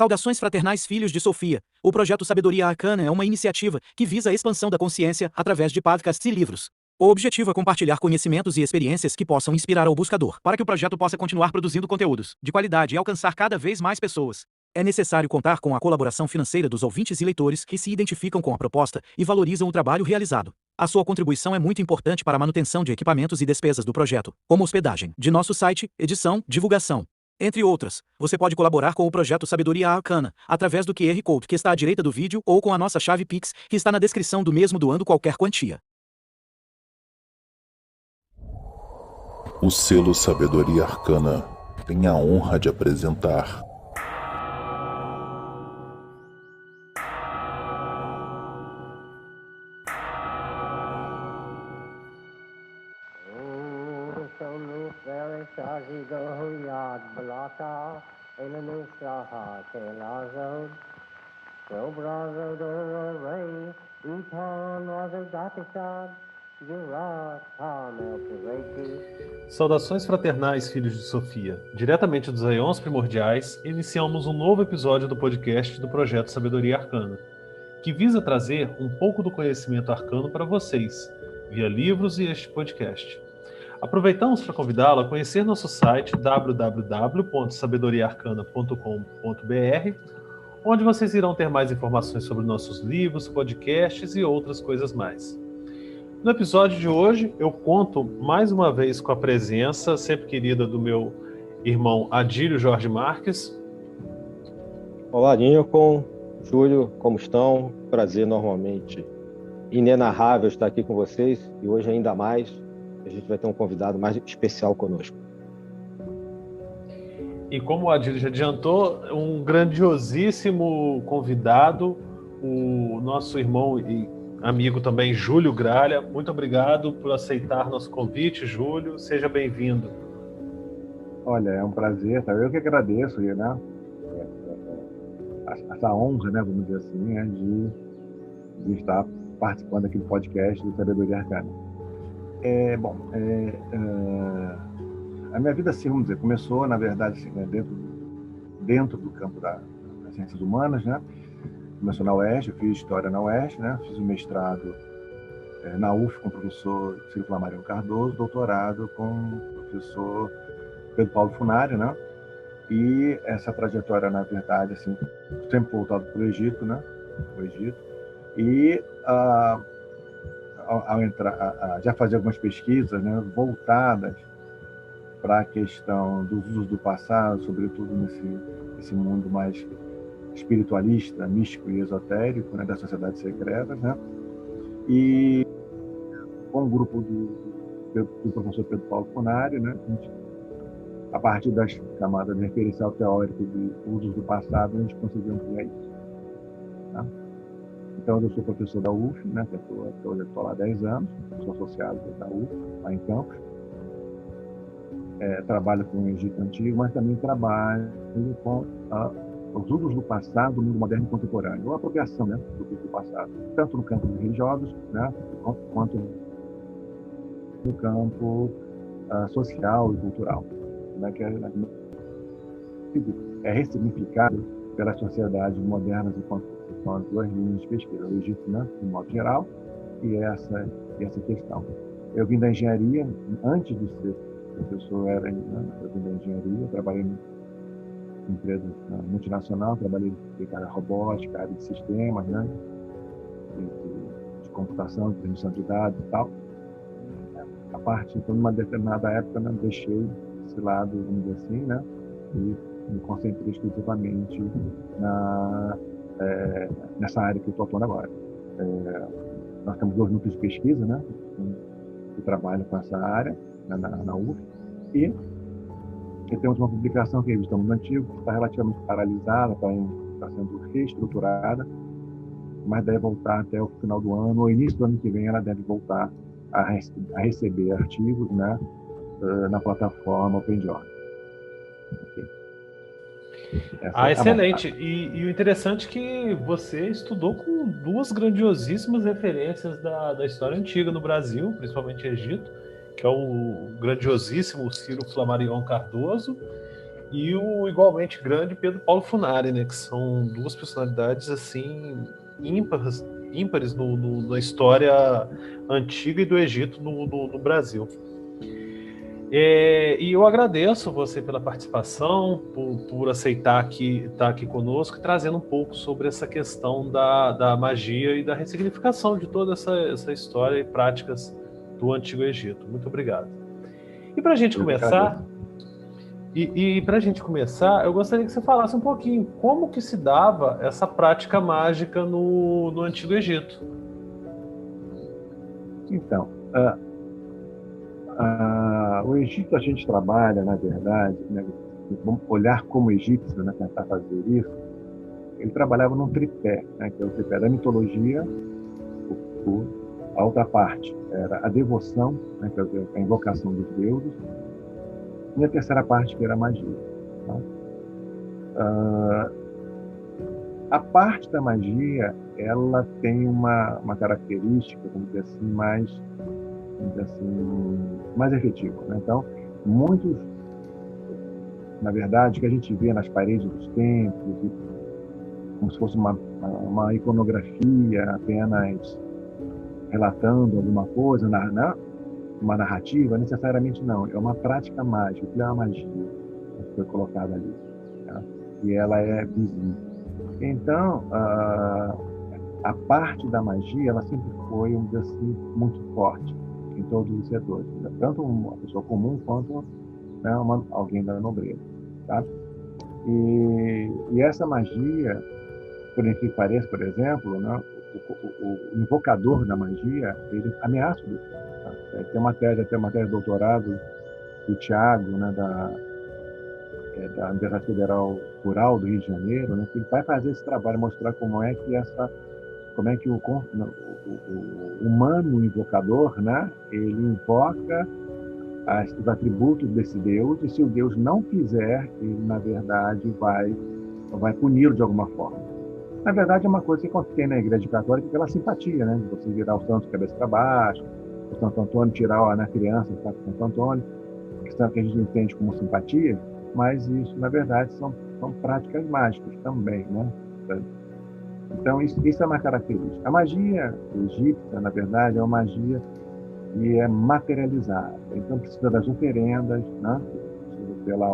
Saudações fraternais filhos de Sofia. O projeto Sabedoria Arcana é uma iniciativa que visa a expansão da consciência através de podcasts e livros. O objetivo é compartilhar conhecimentos e experiências que possam inspirar ao buscador, para que o projeto possa continuar produzindo conteúdos de qualidade e alcançar cada vez mais pessoas. É necessário contar com a colaboração financeira dos ouvintes e leitores que se identificam com a proposta e valorizam o trabalho realizado. A sua contribuição é muito importante para a manutenção de equipamentos e despesas do projeto, como hospedagem de nosso site, edição, divulgação, entre outras. Você pode colaborar com o projeto Sabedoria Arcana através do QR Code que está à direita do vídeo ou com a nossa chave Pix, que está na descrição do mesmo, doando qualquer quantia. O selo Sabedoria Arcana tem a honra de apresentar Saudações fraternais, filhos de Sofia. Diretamente dos Aeons Primordiais, iniciamos um novo episódio do podcast do Projeto Sabedoria Arcana, que visa trazer um pouco do conhecimento arcano para vocês, via livros e este podcast. Aproveitamos para convidá-lo a conhecer nosso site www.sabedoriaarcana.com.br, onde vocês irão ter mais informações sobre nossos livros, podcasts e outras coisas mais. No episódio de hoje, eu conto mais uma vez com a presença sempre querida do meu irmão Adílio Jorge Marques. Olá, Lincoln, Júlio, como estão? Prazer normalmente inenarrável estar aqui com vocês, e hoje ainda mais, a gente vai ter um convidado mais especial conosco. E como o Adílio já adiantou, um grandiosíssimo convidado, o nosso irmão e amigo também, Júlio Gralha. Muito obrigado por aceitar nosso convite, Júlio. Seja bem-vindo. Olha, é um prazer, tá? Eu que agradeço, né? Essa honra, né, vamos dizer assim, né, de estar participando aqui do podcast do Sabedoria Arcana. A minha vida, assim, vamos dizer, começou, na verdade, assim, né, dentro do campo das ciências humanas, né? Começou na UERJ, eu fiz História na UERJ, né? Fiz o mestrado na UF com o professor Ciro Flamarion Cardoso, doutorado com o professor Pedro Paulo Funari, né? E essa trajetória, na verdade, assim, sempre voltado para o Egito, né? O Egito. E ao entrar, já fazer algumas pesquisas, né, voltadas para a questão dos usos do passado, sobretudo nesse mundo mais espiritualista, místico e esotérico, né, das sociedades secretas, né? E com o grupo do professor Pedro Paulo Funari, né, a partir das camadas de referencial teórico de usos do passado, a gente conseguiu ampliar isso. Tá? Então, eu sou professor da UF, né, eu estou lá há 10 anos, sou associado da UF, lá em Campos. Trabalho com o Egito Antigo, mas também trabalho com os usos do passado no mundo moderno e contemporâneo, ou a apropriação, né, do uso do passado, tanto no campo religiosos, né, quanto no campo social e cultural, né, que é ressignificado pelas sociedades modernas enquanto são as duas linhas de pesquisa, o Egito, né, de modo geral, e essa questão. Eu vim da engenharia, antes de ser professor, eu vim da engenharia, trabalhei em empresa multinacional, trabalhei em área robótica, área de sistemas, né, de computação, de transmissão de dados e tal. A parte, então, numa determinada época, né, deixei esse lado, vamos dizer assim, né, e me concentrei exclusivamente nessa área que eu estou atuando agora. Nós temos 2 núcleos de pesquisa, né, que trabalham com essa área, na UF, e temos uma publicação que é a Revista Mundo Antigo, que está relativamente paralisada, está sendo reestruturada, mas deve voltar até o final do ano, ou início do ano que vem, ela deve voltar a receber artigos, né, na plataforma OpenJournal. Excelente. E o interessante é que você estudou com 2 grandiosíssimas referências da história antiga no Brasil, principalmente Egito, que é o grandiosíssimo Ciro Flamarion Cardoso, e o igualmente grande Pedro Paulo Funari, né, que são duas personalidades assim ímpares na história antiga e do Egito no Brasil. E eu agradeço você pela participação, por aceitar estar aqui conosco, trazendo um pouco sobre essa questão da magia e da ressignificação de toda essa história e práticas do Antigo Egito. Muito obrigado. E para a gente começar, para a gente começar, eu gostaria que você falasse um pouquinho como que se dava essa prática mágica no Antigo Egito. Então, o Egito a gente trabalha, na verdade, né, vamos olhar como egípcio, né, tentar fazer isso. Ele trabalhava num tripé, né, que é o tripé da mitologia, a outra parte era a devoção, né, que é a invocação dos deuses, e a terceira parte que era a magia. Tá? A parte da magia, ela tem uma característica, vamos dizer assim, mais efetiva. Né? Então, muitos, na verdade, que a gente vê nas paredes dos templos, como se fosse uma iconografia apenas relatando alguma coisa, uma narrativa, necessariamente não. É uma prática mágica, é uma magia que foi colocada ali. Tá? E ela é visível. Então, a parte da magia, ela sempre foi, vamos dizer assim, muito forte em todos os setores. Tanto uma pessoa comum quanto, né, alguém da nobreza. Tá? E essa magia, por incrível que pareça, por exemplo, né, o invocador da magia, ele ameaça o Deus. Tá? Tem uma tese de doutorado do Tiago, né, da Universidade Federal Rural do Rio de Janeiro, né, que ele vai fazer esse trabalho, mostrar como é que o humano invocador, né, ele invoca os atributos desse Deus, e se o Deus não quiser, ele, na verdade, vai puni-lo de alguma forma. Na verdade, é uma coisa que tem na Igreja Católica, pela simpatia, né? Você virar o santo de cabeça para baixo, o Santo Antônio tirar na criança, o Santo Antônio, questão que a gente entende como simpatia, mas isso, na verdade, são práticas mágicas também, né? Então, isso é uma característica. A magia egípcia, na verdade, é uma magia que é materializada. Então, precisa das oferendas, né? Precisa ter lá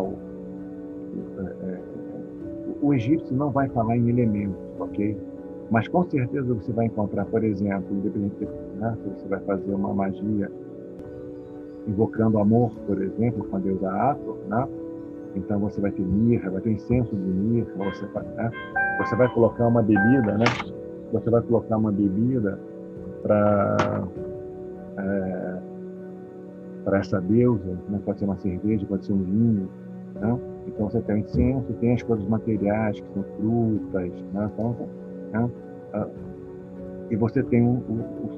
o egípcio não vai falar em elementos, ok? Mas com certeza você vai encontrar, por exemplo, independente, né, se você vai fazer uma magia invocando amor, por exemplo, com a deusa Hathor, né? Então você vai ter mirra, vai ter incenso de mirra, você vai colocar uma bebida, né? Você vai colocar uma bebida para essa deusa, né? Pode ser uma cerveja, pode ser um vinho, né? Então você tem o incenso, tem as coisas materiais, que são frutas, né? Então, né? E você tem o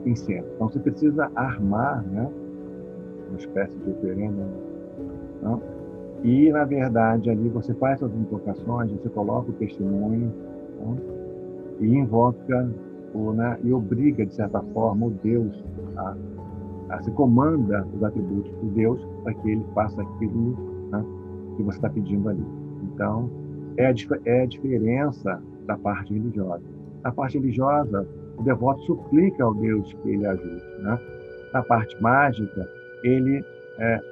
incenso. Então você precisa armar, né, uma espécie de oferenda, né? E, na verdade, ali você faz suas invocações, você coloca o testemunho, né? E invoca, né, e obriga, de certa forma, o Deus se comanda os atributos do Deus para que ele faça aquilo, né, que você está pedindo ali. Então, é a diferença da parte religiosa. Na parte religiosa, o devoto suplica ao Deus que ele ajude, né? Na parte mágica, ele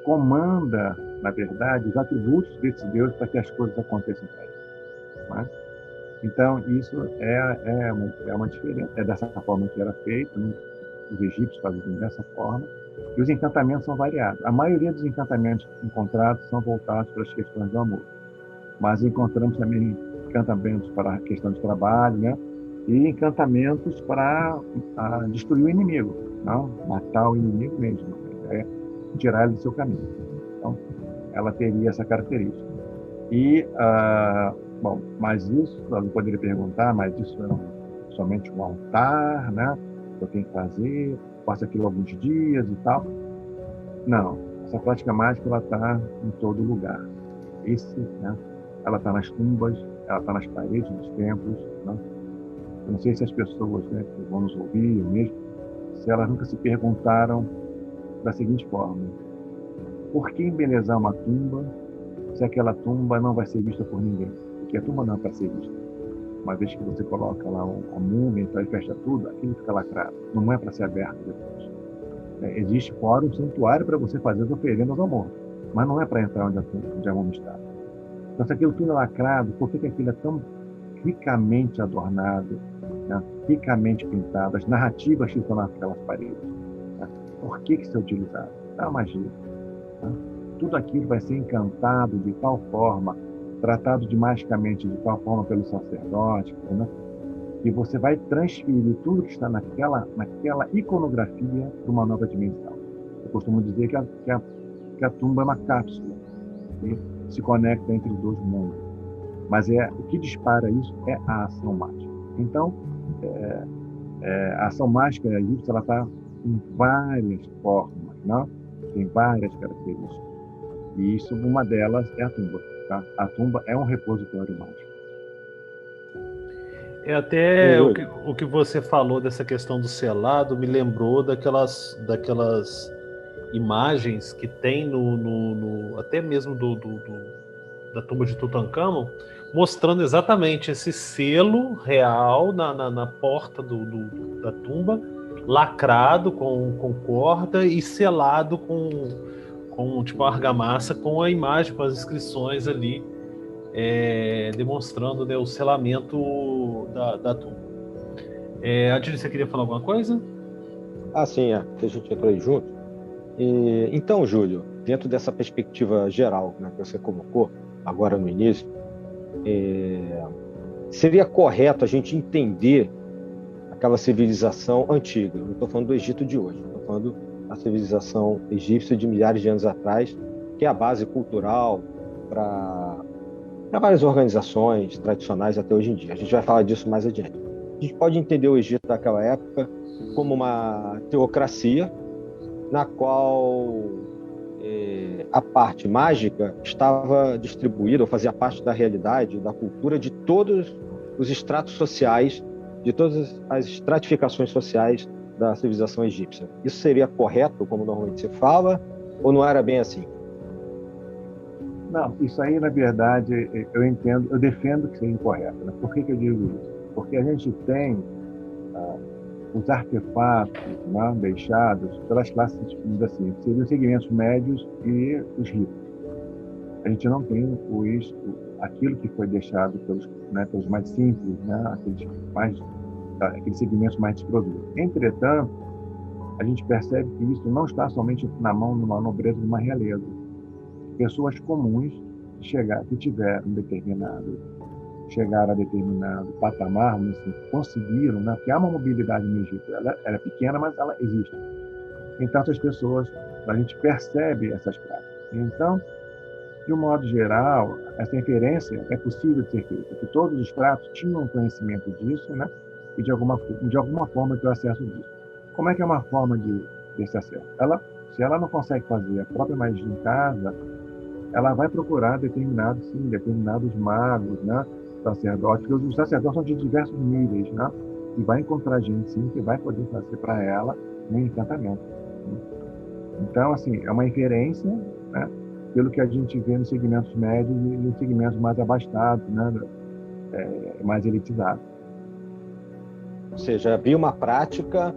comanda, na verdade, os atributos desse Deus para que as coisas aconteçam para ele. Né? Então, isso é uma diferença. É dessa forma que era feito, né? Os egípcios faziam dessa forma, e os encantamentos são variados. A maioria dos encantamentos encontrados são voltados para as questões do amor, mas encontramos também encantamentos para a questão de trabalho, né? E encantamentos para destruir o inimigo, não? Matar o inimigo mesmo, tirar ele do seu caminho. Então, ela teria essa característica. E, bom, mas isso, eu poderia perguntar, mas isso é somente um altar, né? Eu tenho que fazer, faço aquilo alguns dias e tal. Não, essa prática mágica, ela está em todo lugar. Né? Ela está nas tumbas, ela está nas paredes dos templos, né? Eu não sei se as pessoas, né, que vão nos ouvir mesmo, se elas nunca se perguntaram da seguinte forma: por que embelezar uma tumba se aquela tumba não vai ser vista por ninguém, porque a tumba não é para ser vista. Uma vez que você coloca lá a múmia e fecha tudo, aquilo fica lacrado, não é para ser aberto depois. Existe fora um santuário para você fazer as oferendas ao morto, mas não é para entrar onde a múmia está. Então, se aquilo tudo é lacrado, por que aquilo é tão ricamente adornado, né? Ricamente pintado, as narrativas que estão naquelas paredes? Né? Por que isso é utilizado? É uma magia. Né? Tudo aquilo vai ser encantado de tal forma, tratado magicamente de tal forma pelo sacerdote, né? Que você vai transferir tudo que está naquela iconografia para uma nova dimensão. Eu costumo dizer que a tumba é uma cápsula que se conecta entre os dois mundos. Mas o que dispara isso é a ação mágica. Então, a ação mágica egípcia está em várias formas, né? Tem várias características. E isso, uma delas é a tumba. Tá? A tumba é um repositório mágico. Até o que você falou dessa questão do selado me lembrou daquelas imagens que tem até mesmo da tumba de Tutancâmon, mostrando exatamente esse selo real na porta da tumba, lacrado com corda e selado com tipo argamassa, com a imagem, com as inscrições ali, demonstrando, né, o selamento da tumba. Adilho, você queria falar alguma coisa? Sim, que a gente entrou aí junto. Então, Júlio, dentro dessa perspectiva geral, né, que você colocou agora no início, seria correto a gente entender aquela civilização antiga. Não estou falando do Egito de hoje, estou falando da civilização egípcia de milhares de anos atrás, que é a base cultural para várias organizações tradicionais até hoje em dia. A gente vai falar disso mais adiante. A gente pode entender o Egito daquela época como uma teocracia na qual a parte mágica estava distribuída, ou fazia parte da realidade, da cultura de todos os estratos sociais, de todas as estratificações sociais da civilização egípcia. Isso seria correto, como normalmente se fala, ou não era bem assim? Não, isso aí, na verdade, eu defendo que seja incorreto. Né? Por que eu digo isso? Porque a gente tem os artefatos, né, deixados pelas classes, assim, seriam os segmentos médios e os ricos. A gente não tem aquilo que foi deixado pelos mais simples, né, aqueles segmentos mais desprovidos. Entretanto, a gente percebe que isso não está somente na mão de uma nobreza, de uma realeza. Pessoas comuns que chegaram a determinado patamar, assim, conseguiram, né? Porque há uma mobilidade no Egito, ela é pequena, mas ela existe. Então, essas pessoas, a gente percebe essas práticas. Então, de um modo geral, essa inferência é possível de ser feita, que todos os estratos tinham conhecimento disso, né? E de alguma forma ter acesso disso. Como é que é uma forma desse acesso? Se ela não consegue fazer a própria magia em casa, ela vai procurar determinados magos, né? Sacerdotes, porque os sacerdotes são de diversos níveis, né? E vai encontrar gente, sim, que vai poder fazer para ela um encantamento. Né? Então, assim, é uma inferência, né? Pelo que a gente vê nos segmentos médios e nos segmentos mais abastados, né? Mais elitizados. Ou seja, havia uma prática,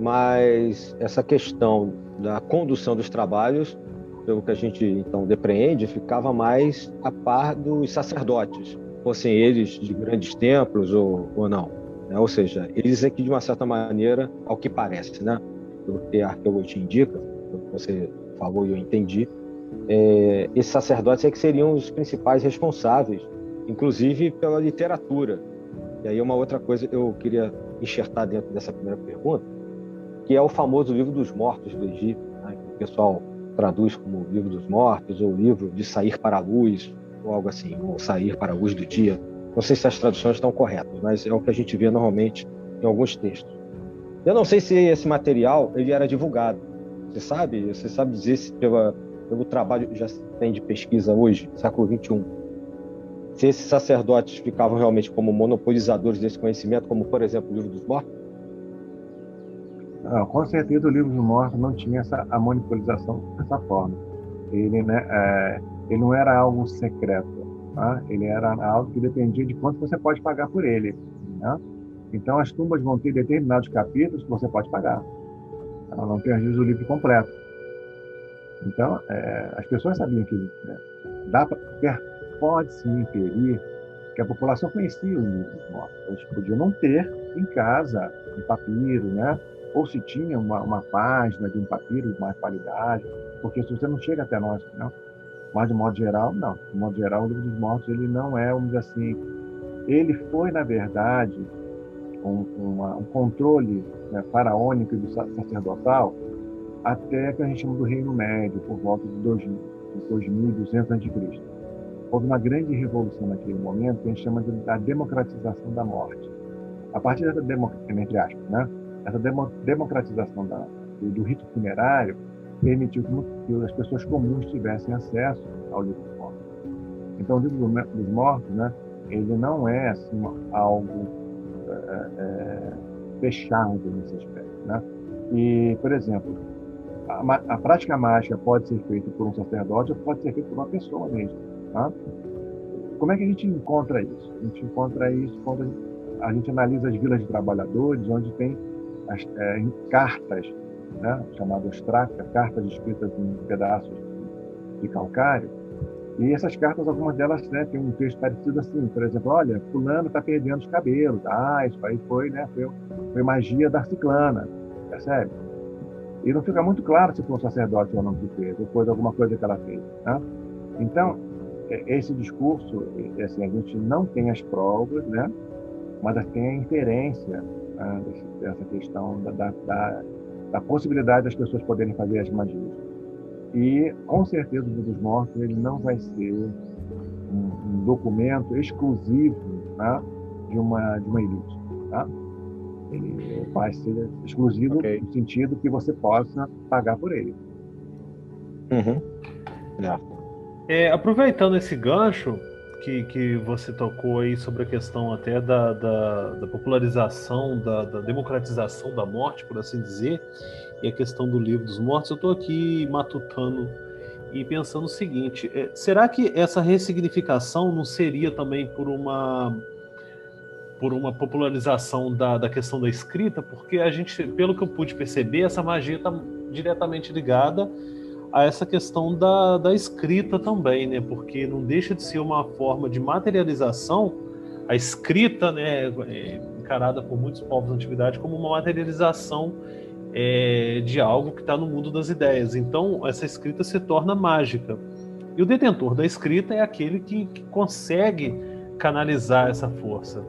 mas essa questão da condução dos trabalhos, pelo que a gente então depreende, ficava mais a par dos sacerdotes, fossem eles de grandes templos ou não. Né? Ou seja, eles aqui, de uma certa maneira, ao que parece, né? Pelo que a arqueologia indica, pelo que você falou e eu entendi, esses sacerdotes que seriam os principais responsáveis, inclusive pela literatura. E aí uma outra coisa que eu queria enxertar dentro dessa primeira pergunta, que é o famoso Livro dos Mortos do Egito, né? Que o pessoal traduz como Livro dos Mortos, ou Livro de Sair para a Luz, ou algo assim, ou Sair para a Luz do Dia. Não sei se as traduções estão corretas, mas é o que a gente vê normalmente em alguns textos. Eu não sei se esse material ele era divulgado. Você sabe dizer se pelo trabalho que já se tem de pesquisa hoje, século XXI, se esses sacerdotes ficavam realmente como monopolizadores desse conhecimento, como, por exemplo, o Livro dos Mortos? Não, com certeza o Livro dos Mortos não tinha a monopolização dessa forma. Ele, né, ele não era algo secreto, tá? Ele era algo que dependia de quanto você pode pagar por ele, né? Então, as tumbas vão ter determinados capítulos que você pode pagar. Ela não tem, às vezes, o livro completo. Então, as pessoas sabiam que pode se inferir que a população conhecia os livros dos mortos. Eles podiam não ter em casa um papiro, né? Ou se tinha uma página de um papiro de mais qualidade, porque se você não chega até nós, não. Mas, de modo geral, não. De modo geral, o livro dos mortos ele não é, vamos dizer assim, ele foi, na verdade, um controle, né, faraônico e sacerdotal até que a gente chama do Reino Médio, por volta de 2200 a.C. Houve uma grande revolução naquele momento que a gente chama da democratização da morte. A partir dessa entre aspas, né, essa democratização do rito funerário permitiu que as pessoas comuns tivessem acesso ao livro dos mortos. Então, o livro dos mortos, né, ele não é assim algo fechado nesse aspecto, né? E, por exemplo, a prática mágica pode ser feita por um sacerdote ou pode ser feita por uma pessoa mesmo, tá? Como é que a gente encontra isso? A gente encontra isso quando a gente analisa as vilas de trabalhadores, onde tem as cartas, né, chamadas tracas, cartas escritas em pedaços de calcário. E essas cartas, algumas delas, né, têm um texto parecido assim, por exemplo, olha, fulano está perdendo os cabelos, isso aí foi, né, foi magia da ciclana, percebe? E não fica muito claro se foi um sacerdote ou não que fez, ou foi alguma coisa que ela fez, né? Então, esse discurso, assim, a gente não tem as provas, né, mas tem a inferência, né, dessa questão da possibilidade das pessoas poderem fazer as magias. E, com certeza, o livro dos mortos ele não vai ser um documento exclusivo, né, de uma elite. Tá? Ele vai ser exclusivo no sentido que você possa pagar por ele. Aproveitando esse gancho que você tocou aí sobre a questão até da popularização, da democratização da morte, por assim dizer, e a questão do livro dos mortos, eu estou aqui matutando e pensando o seguinte, será que essa ressignificação não seria também por uma popularização da questão da escrita? Porque a gente, pelo que eu pude perceber, essa magia está diretamente ligada a essa questão da escrita também, né? Porque não deixa de ser uma forma de materialização, a escrita, né, encarada por muitos povos da antiguidade como uma materialização de algo que está no mundo das ideias. Então, essa escrita se torna mágica. E o detentor da escrita é aquele que consegue canalizar essa força.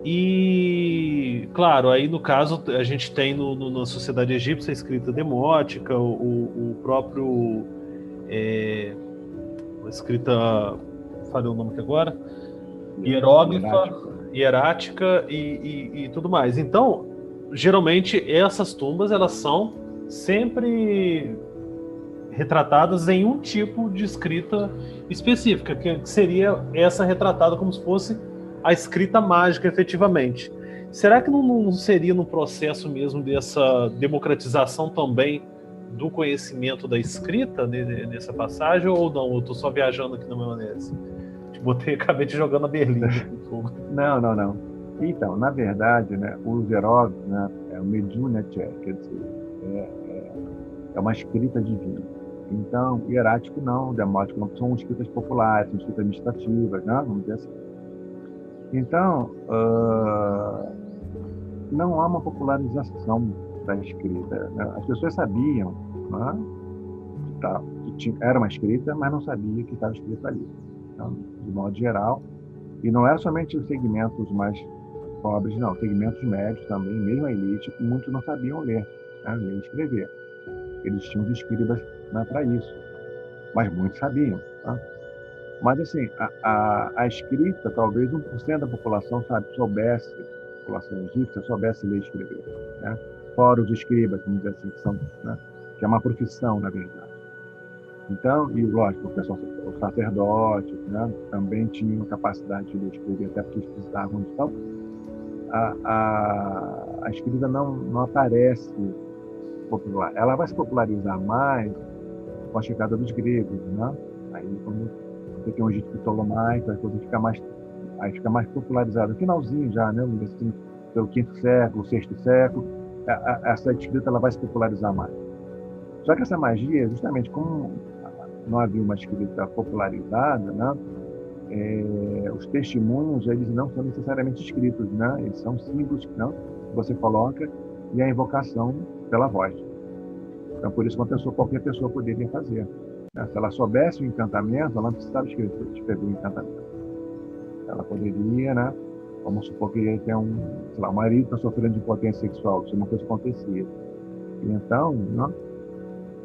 E, claro, aí no caso a gente tem na sociedade egípcia a escrita demótica, o próprio a escrita, falei o nome aqui agora, hieróglifa, hierática e tudo mais. Então, geralmente essas tumbas elas são sempre retratadas em um tipo de escrita específica, que seria essa retratada como se fosse a escrita mágica, efetivamente. Será que não seria no processo mesmo dessa democratização também do conhecimento da escrita nessa passagem, ou não? Eu estou só viajando aqui na minha maionese. Acabei te jogando a Berlim. Não. Então, na verdade, né, o hieróglifo, né, é o mediúnice, quer dizer, é uma escrita divina. Então, hierático não, demótico não, são escritas populares, são escritas meditativas, né, vamos dizer assim. Então, não há uma popularização da escrita, né? As pessoas sabiam, né, que era uma escrita, mas não sabiam que estava escrito ali. Então, de modo geral, e não era somente os segmentos mais pobres, não, segmentos médios também, mesmo a elite, muitos não sabiam ler, né, ler e escrever. Eles tinham os escribas, né, para isso, mas muitos sabiam. Tá? Mas, assim, a escrita, talvez 1% da população soubesse, a população egípcia soubesse ler e escrever, né? Fora os escribas, vamos dizer assim, que é uma profissão, na verdade. Então, e lógico, os sacerdotes, né, também tinham capacidade de ler e escrever, até porque eles precisavam disso. Então, a escrita não aparece popular. Ela vai se popularizar mais com a chegada dos gregos, né? Aí, quando você tem um Egito Ptolomaico, a coisa aí fica mais popularizada. No finalzinho já, né? Assim, pelo quinto século, sexto século, essa escrita ela vai se popularizar mais. Só que essa magia, justamente como não havia uma escrita popularizada, né? Os testemunhos eles não são necessariamente escritos, né? Eles são símbolos que você coloca e a invocação pela voz. Então, por isso, qualquer pessoa poderia fazer. Né? Se ela soubesse o encantamento, ela não precisava escrever o encantamento. Ela poderia, né? Vamos supor que tem o marido está sofrendo de impotência sexual, isso é uma coisa que acontecia. E então, né?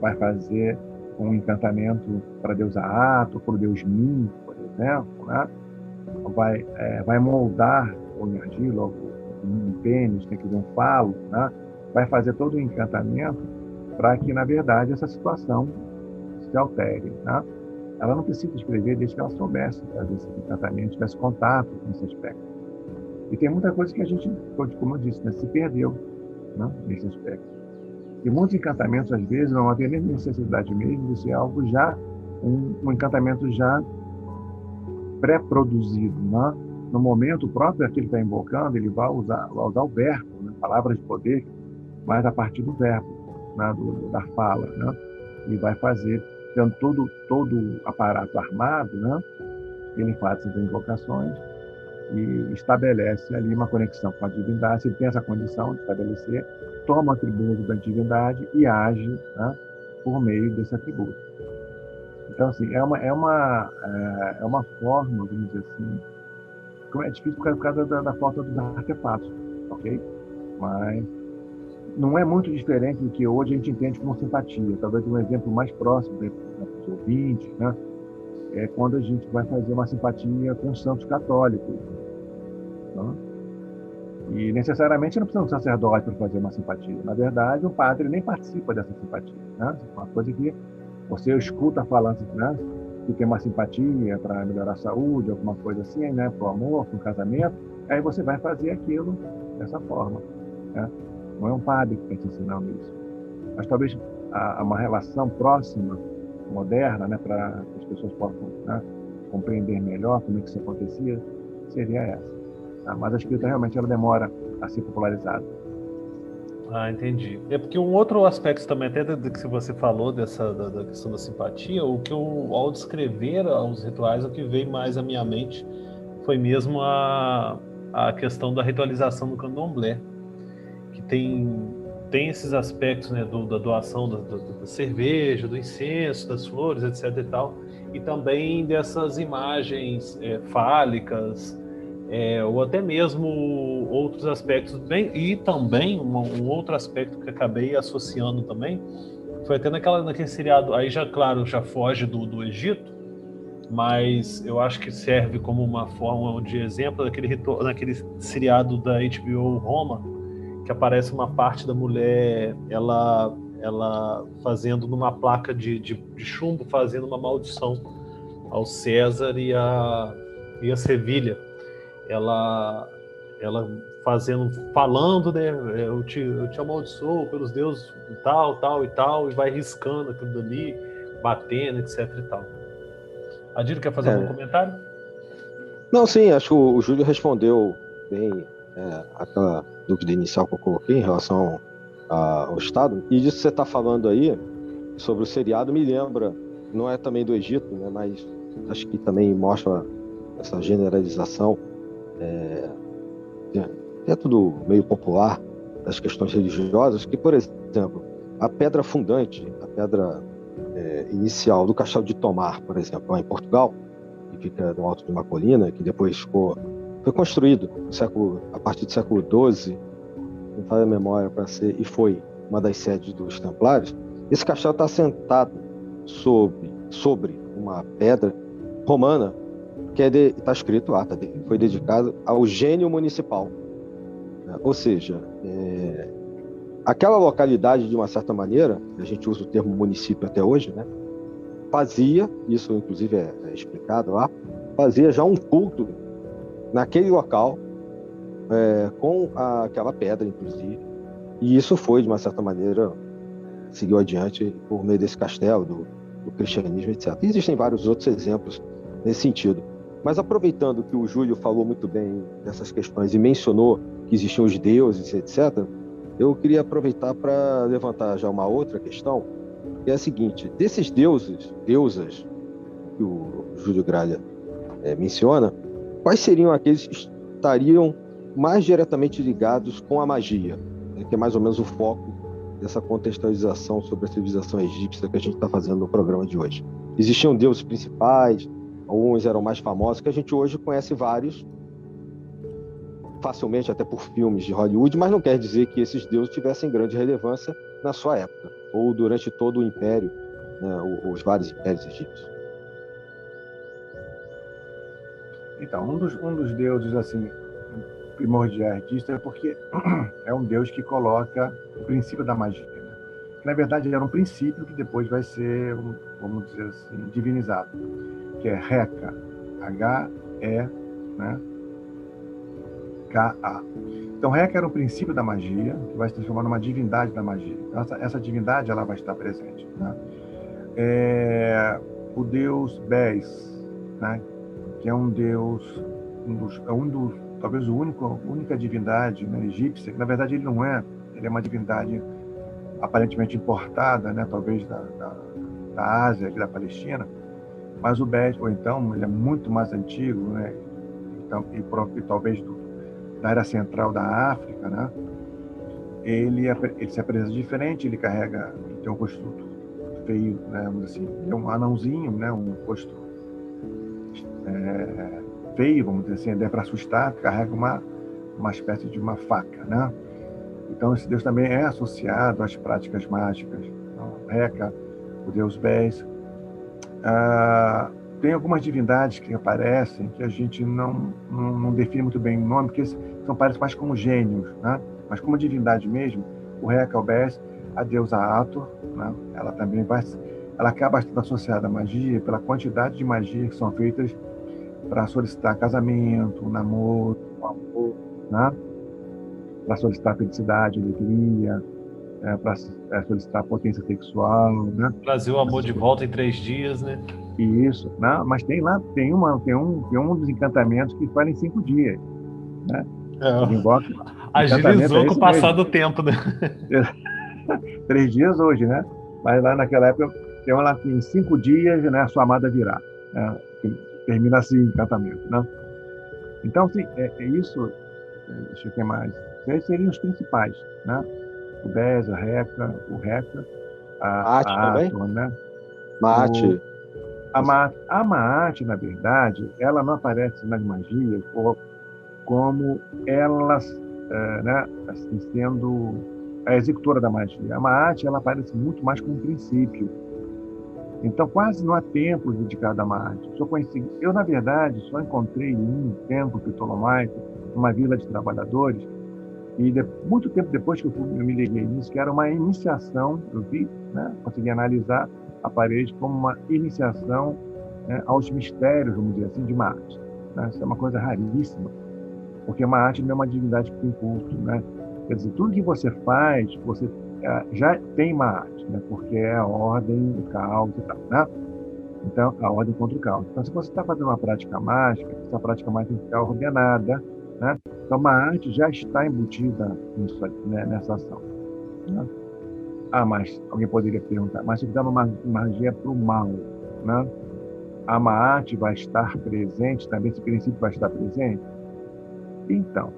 Vai fazer um encantamento para a deusa Ato, para o deus Min, por exemplo, né? Vai moldar ou em argila, ou um pênis, tem que ver um falo, né? Vai fazer todo o encantamento para que, na verdade, essa situação se altere, né? Ela não precisa escrever desde que ela soubesse fazer esse encantamento, tivesse contato com esse aspecto. E tem muita coisa que a gente, como eu disse, né, se perdeu, né, nesse aspecto. E muitos encantamentos, às vezes, não havia nem necessidade mesmo de ser algo já, um encantamento já pré-produzido, né? No momento próprio que ele está invocando, ele vai usar o verbo, né? Palavras de poder, mas a partir do verbo, né? Da fala, né? E vai fazer, tendo todo o aparato armado, né? Ele faz essas invocações e estabelece ali uma conexão com a divindade. Se ele tem essa condição de estabelecer, toma o atributo da divindade e age, né, por meio desse atributo. Então, assim, é uma forma, vamos dizer assim, é difícil por causa da falta dos artefatos, ok? Mas não é muito diferente do que hoje a gente entende como simpatia. Talvez um exemplo mais próximo dos ouvintes, né, é quando a gente vai fazer uma simpatia com os santos católicos. Né? E necessariamente não precisa de um sacerdote para fazer uma simpatia. Na verdade, o padre nem participa dessa simpatia. Né? É uma coisa que você escuta falando, né, que tem uma simpatia para melhorar a saúde, alguma coisa assim, né, para o amor, para o casamento, aí você vai fazer aquilo dessa forma. Né? Não é um padre que está te ensinando isso. Mas talvez uma relação próxima, moderna, né, para que as pessoas possam, né, compreender melhor como é que isso acontecia, seria essa. Tá? Mas a escrita realmente ela demora a ser popularizada. Ah, entendi. É porque um outro aspecto também, até do que você falou da questão da simpatia, o que eu, ao descrever os rituais, o que veio mais à minha mente foi mesmo a questão da ritualização do candomblé, que tem esses aspectos, né, da doação da cerveja, do incenso, das flores, etc. e tal, e também dessas imagens fálicas, ou até mesmo outros aspectos e também um outro aspecto que acabei associando também foi até naquele seriado, aí já claro, já foge do Egito, mas eu acho que serve como uma forma de exemplo naquele seriado da HBO Roma, que aparece uma parte da mulher, ela fazendo numa placa de chumbo, fazendo uma maldição ao César e a Sevilha. Ela falando, né, eu te amaldiçoo pelos deuses tal e tal, e vai riscando aquilo dali, batendo, etc e tal. Adiro, quer fazer algum comentário? Não, sim, acho que o Júlio respondeu bem aquela dúvida inicial que eu coloquei em relação ao Estado. E disso que você está falando aí, sobre o seriado, me lembra, não é também do Egito, né, mas acho que também mostra essa generalização dentro do meio popular das questões religiosas, que, por exemplo, a pedra fundante, a pedra inicial do Castelo de Tomar, por exemplo, lá em Portugal, que fica no alto de uma colina, que depois foi construído a partir do século XII, não faz a memória para ser, e foi uma das sedes dos Templários. Esse castelo está assentado sobre uma pedra romana, que está escrito lá, foi dedicado ao gênio municipal. Ou seja, aquela localidade, de uma certa maneira, a gente usa o termo município até hoje, né, fazia, isso inclusive é explicado lá, fazia já um culto naquele local, com aquela pedra, inclusive, e isso foi, de uma certa maneira, seguiu adiante por meio desse castelo, do cristianismo, etc. E existem vários outros exemplos nesse sentido. Mas aproveitando que o Júlio falou muito bem dessas questões e mencionou que existiam os deuses, etc., eu queria aproveitar para levantar já uma outra questão, que é a seguinte: desses deuses, deusas, que o Júlio Gralha menciona, quais seriam aqueles que estariam mais diretamente ligados com a magia, que é mais ou menos o foco dessa contextualização sobre a civilização egípcia que a gente está fazendo no programa de hoje? Existiam deuses principais, alguns eram mais famosos, que a gente hoje conhece vários, facilmente até por filmes de Hollywood, mas não quer dizer que esses deuses tivessem grande relevância na sua época, ou durante todo o império, né, os vários impérios egípcios. Então, um dos deuses assim primordiais disso é porque é um deus que coloca o princípio da magia, né? Que, na verdade, era um princípio que depois vai ser, vamos dizer assim, divinizado, que é Heka, H-E, né? K-A. Então, Heka era o princípio da magia, que vai se transformar numa divindade da magia. Então, essa divindade ela vai estar presente, né? O deus Bes, né? Que é um deus, talvez a única divindade, né, egípcia, que na verdade ele não é, ele é uma divindade aparentemente importada, né, talvez da Ásia, da Palestina, mas o Bes, ou então, ele é muito mais antigo, né, então, e talvez da área central da África, né, ele se apresenta diferente, ele tem um rosto feio, né, assim, é um anãozinho, né, um rosto feio, vamos dizer assim, é para assustar, carrega uma espécie de uma faca, né? Então esse deus também é associado às práticas mágicas. Então, Heka, o deus Bes. Tem algumas divindades que aparecem que a gente não define muito bem o nome, porque parecem mais como gênios, né? Mas como divindade mesmo, o Heka, o Bes, a deusa Hathor, né? Ela também ela acaba estando associada à magia pela quantidade de magia que são feitas para solicitar casamento, namoro, amor, né? Para solicitar felicidade, alegria, para solicitar potência sexual, né? Trazer o amor de volta em 3 dias, né? Isso, né? Mas tem um dos encantamentos que fala em 5 dias, né? Agilizou com o passar do tempo, né? 3 dias hoje, né? Mas lá naquela época tem uma lá que em 5 dias, né, a sua amada virá, né? Termina assim o encantamento, né? Então, assim, isso, deixa eu ver mais. Esses seriam os principais, né? O Bes, a Heka, a Hathor, né? Maat. A Maat, na verdade, ela não aparece nas magias como ela, né, assim, sendo a executora da magia. A Maat, ela aparece muito mais como um princípio. Então, quase não há templo dedicado a Maat. Eu, na verdade, só encontrei um templo ptolomaico, uma vila de trabalhadores, e muito tempo depois que eu me liguei nisso, que era uma iniciação, eu vi, né, consegui analisar a parede como uma iniciação, né, aos mistérios, vamos dizer assim, de Maat, né? Isso é uma coisa raríssima, porque Maat não é uma divindade que tem culto, né? Quer dizer, tudo que você faz, você já tem Maat, né? Porque é a ordem, o caos e tal, né? Então, a ordem contra o caos. Então, se você está fazendo uma prática mágica, essa prática mágica tem que ficar ordenada, né? Então, Maat já está embutida nisso, né, nessa ação, né? Mas alguém poderia perguntar, mas se fizer uma magia para o mal, né? A Maat vai estar presente também, esse princípio vai estar presente? Então,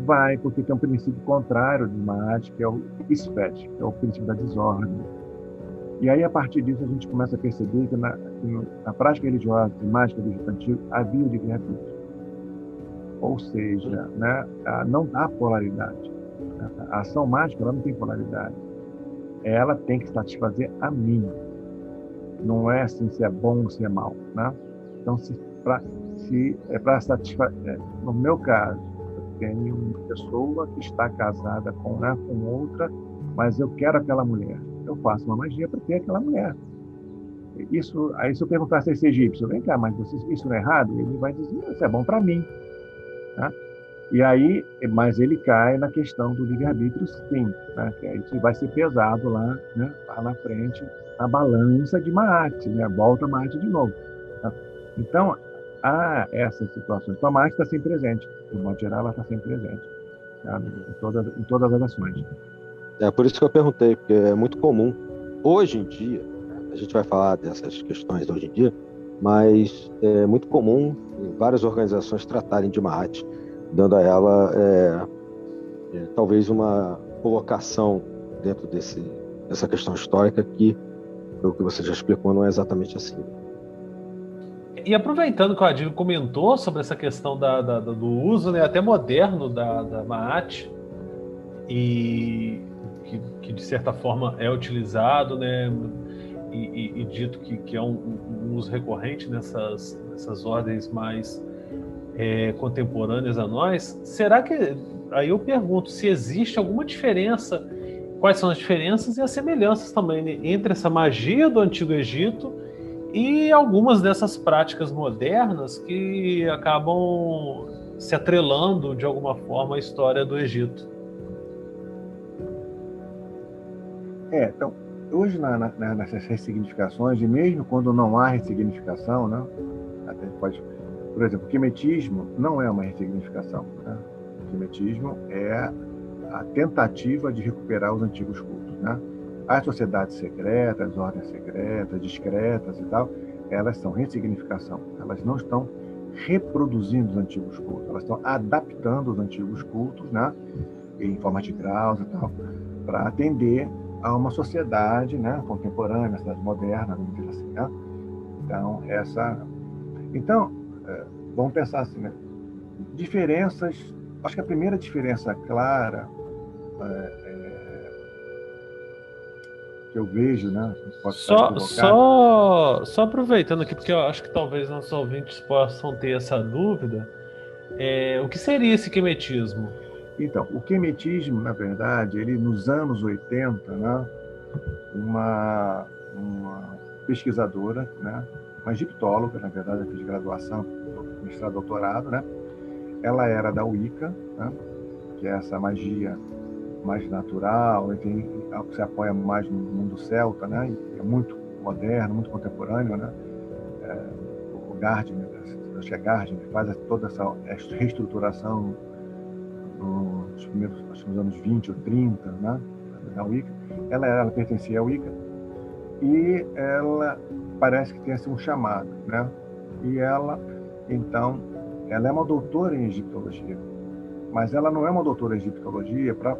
vai, porque tem um princípio contrário de Maat, que é o Sfet, que é o princípio da desordem. E aí, a partir disso, a gente começa a perceber que na prática religiosa e mágica do Egito Antigo havia o livre-arbítrio. Ou seja, né, não há polaridade. A ação mágica ela não tem polaridade. Ela tem que satisfazer a mim. Não é assim se é bom ou se é mal, né? Então, se é para satisfazer... no meu caso, eu tenho uma pessoa que está casada com outra, mas eu quero aquela mulher. Eu faço uma magia para ter aquela mulher. Aí, se eu perguntar se esse egípcio, vem cá, mas isso não é errado? Ele vai dizer, isso é bom para mim. Né? E aí, mas ele cai na questão do livre-arbítrio, sim, né? Que aí vai ser pesado lá, né? Lá na frente, a balança de Marte, né? Volta Marte de novo. Tá? Então, há essas situações. Então, a Marte está sempre presente. De modo geral, ela está sempre presente, tá? Em todas as ações. É por isso que eu perguntei, porque é muito comum. Hoje em dia, né, a gente vai falar dessas questões hoje em dia, mas é muito comum várias organizações tratarem de Maat, dando a ela talvez uma colocação dentro dessa questão histórica que, pelo que você já explicou, não é exatamente assim. E aproveitando que o Adilho comentou sobre essa questão do uso, né, até moderno da Maat, e que de certa forma é utilizado, né, e dito que é um uso recorrente nessas ordens mais contemporâneas a nós, será que, aí eu pergunto, se existe alguma diferença, quais são as diferenças e as semelhanças também, né, entre essa magia do Antigo Egito e algumas dessas práticas modernas que acabam se atrelando de alguma forma à história do Egito? Então, hoje nessas ressignificações, e mesmo quando não há ressignificação, né, até pode, por exemplo, o quemetismo não é uma ressignificação, né? O quemetismo é a tentativa de recuperar os antigos cultos, né? As sociedades secretas, as ordens secretas, discretas e tal, elas são ressignificação, elas não estão reproduzindo os antigos cultos, elas estão adaptando os antigos cultos, né, em forma de graus e tal, para atender a uma sociedade, né, contemporânea, uma sociedade moderna, vamos dizer assim, né? Então, vamos pensar assim, né? Diferenças, acho que a primeira diferença clara que eu vejo, né, pode estar equivocado. Só aproveitando aqui, porque eu acho que talvez nossos ouvintes possam ter essa dúvida, o que seria esse quemetismo? Então, o quemetismo, na verdade, ele nos anos 80, né, uma pesquisadora, né, uma egiptóloga, na verdade, ela fez graduação, mestrado, doutorado, né? Ela era da Wicca, né, que é essa magia mais natural, enfim, algo que se apoia mais no mundo celta, né? E é muito moderno, muito contemporâneo, né? O Gardner, acho que é Gardner, faz toda essa reestruturação nos anos 20 ou 30, né, da Wicca. Ela pertencia à Wicca e ela parece que tem assim, um chamado, né? E então, ela é uma doutora em egiptologia, mas ela não é uma doutora em egiptologia para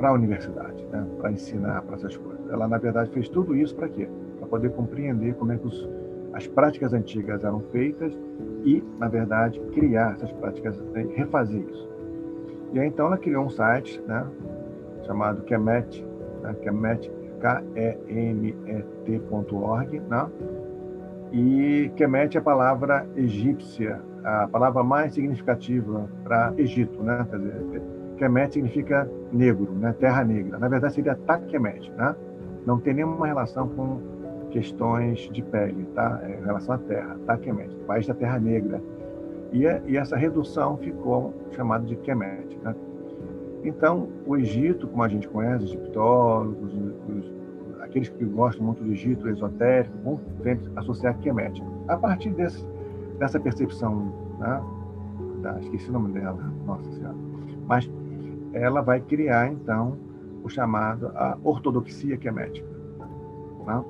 a universidade, né? Para ensinar para essas coisas. Ela, na verdade, fez tudo isso para quê? Para poder compreender como é que as práticas antigas eram feitas e, na verdade, criar essas práticas, refazer isso. E aí, então, ela criou um site, né, chamado Kemet, né, Kemet, Kemet.org, né? E Kemet é a palavra egípcia, a palavra mais significativa para Egito, né? Quer dizer, Kemet significa negro, né? Terra negra. Na verdade, seria Takemet, né? Não tem nenhuma relação com questões de pele, tá? É em relação à terra, Takemet, país da Terra Negra. E essa redução ficou chamada de Kemet, né? Então, o Egito, como a gente conhece, os egiptólogos, aqueles que gostam muito do Egito esotérico, vão sempre associar Kemet. A partir dessa percepção, né, esqueci o nome dela, nossa senhora, mas ela vai criar, então, o chamado a ortodoxia quemética, né?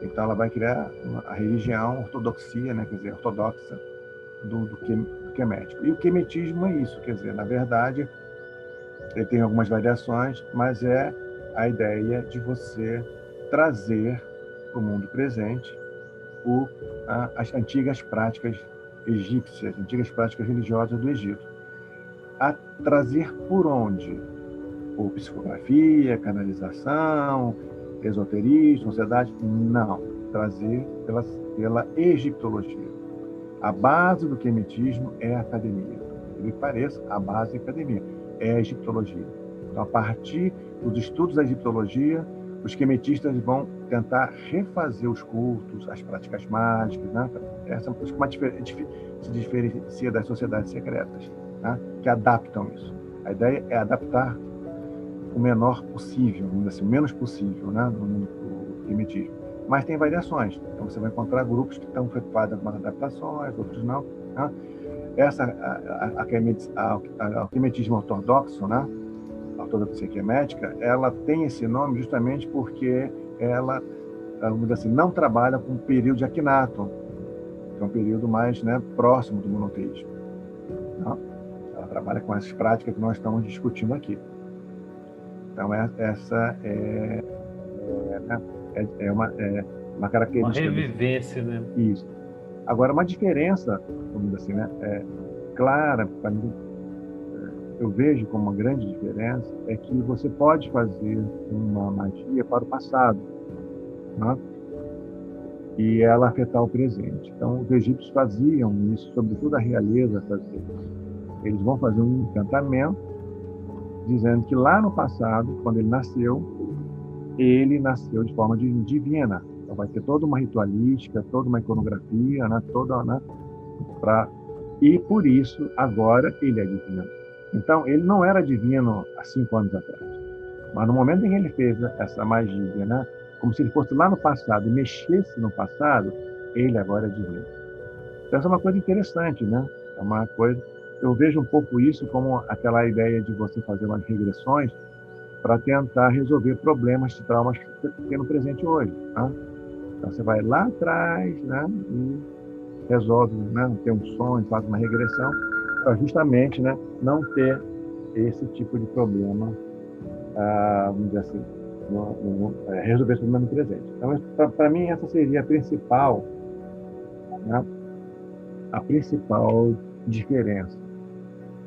Então, ela vai criar a religião ortodoxia, né, quer dizer, ortodoxa do quemético. E o quemetismo é isso, quer dizer, na verdade, ele tem algumas variações, mas é a ideia de você trazer para o mundo presente as antigas práticas egípcias, antigas práticas religiosas do Egito. A trazer por onde? Por psicografia, canalização, esoterismo, sociedade? Não. Trazer pela egiptologia. A base do quemetismo é a academia. Ele pareça, a base é a academia, é a egiptologia. Então, a partir dos estudos da egiptologia, os quemetistas vão tentar refazer os cultos, as práticas mágicas, né? Essa é uma se diferencia das sociedades secretas. né, que adaptam isso. A ideia é adaptar o menor possível, assim, o menos possível, né, no mundo do hermetismo. Mas tem variações. Então você vai encontrar grupos que estão preocupados com algumas adaptações, outros não. Né? A hermetismo ortodoxo, né, a ortodoxia hermética, ela tem esse nome justamente porque ela, vamos dizer assim, não trabalha com o período de Akhenaton, que é um período mais, né, próximo do monoteísmo. Né? Ela trabalha com essas práticas que nós estamos discutindo aqui. Então, essa é uma característica. Uma revivência, né? Isso. Agora, uma diferença, vamos dizer assim, né, clara, para mim, eu vejo como uma grande diferença, é que você pode fazer uma magia para o passado, né? E ela afetar o presente. Então, os egípcios faziam isso, sobretudo a realeza fazia. Eles vão fazer um encantamento, dizendo que lá no passado, quando ele nasceu de forma divina. Então, vai ter toda uma ritualística, toda uma iconografia, né? E por isso, agora, ele é divino. Então, ele não era divino há 5 anos atrás. Mas no momento em que ele fez essa magia, né, como se ele fosse lá no passado e mexesse no passado, ele agora é divino. Então, essa é uma coisa interessante, né? É uma coisa. Eu vejo um pouco isso como aquela ideia de você fazer umas regressões para tentar resolver problemas de traumas que você tem no presente hoje. Tá? Então, você vai lá atrás, né, e resolve, né, ter um sonho, faz uma regressão, para justamente, né, não ter esse tipo de problema, vamos dizer assim, resolver esse problema no presente. Então, para mim, essa seria a principal, né, diferença.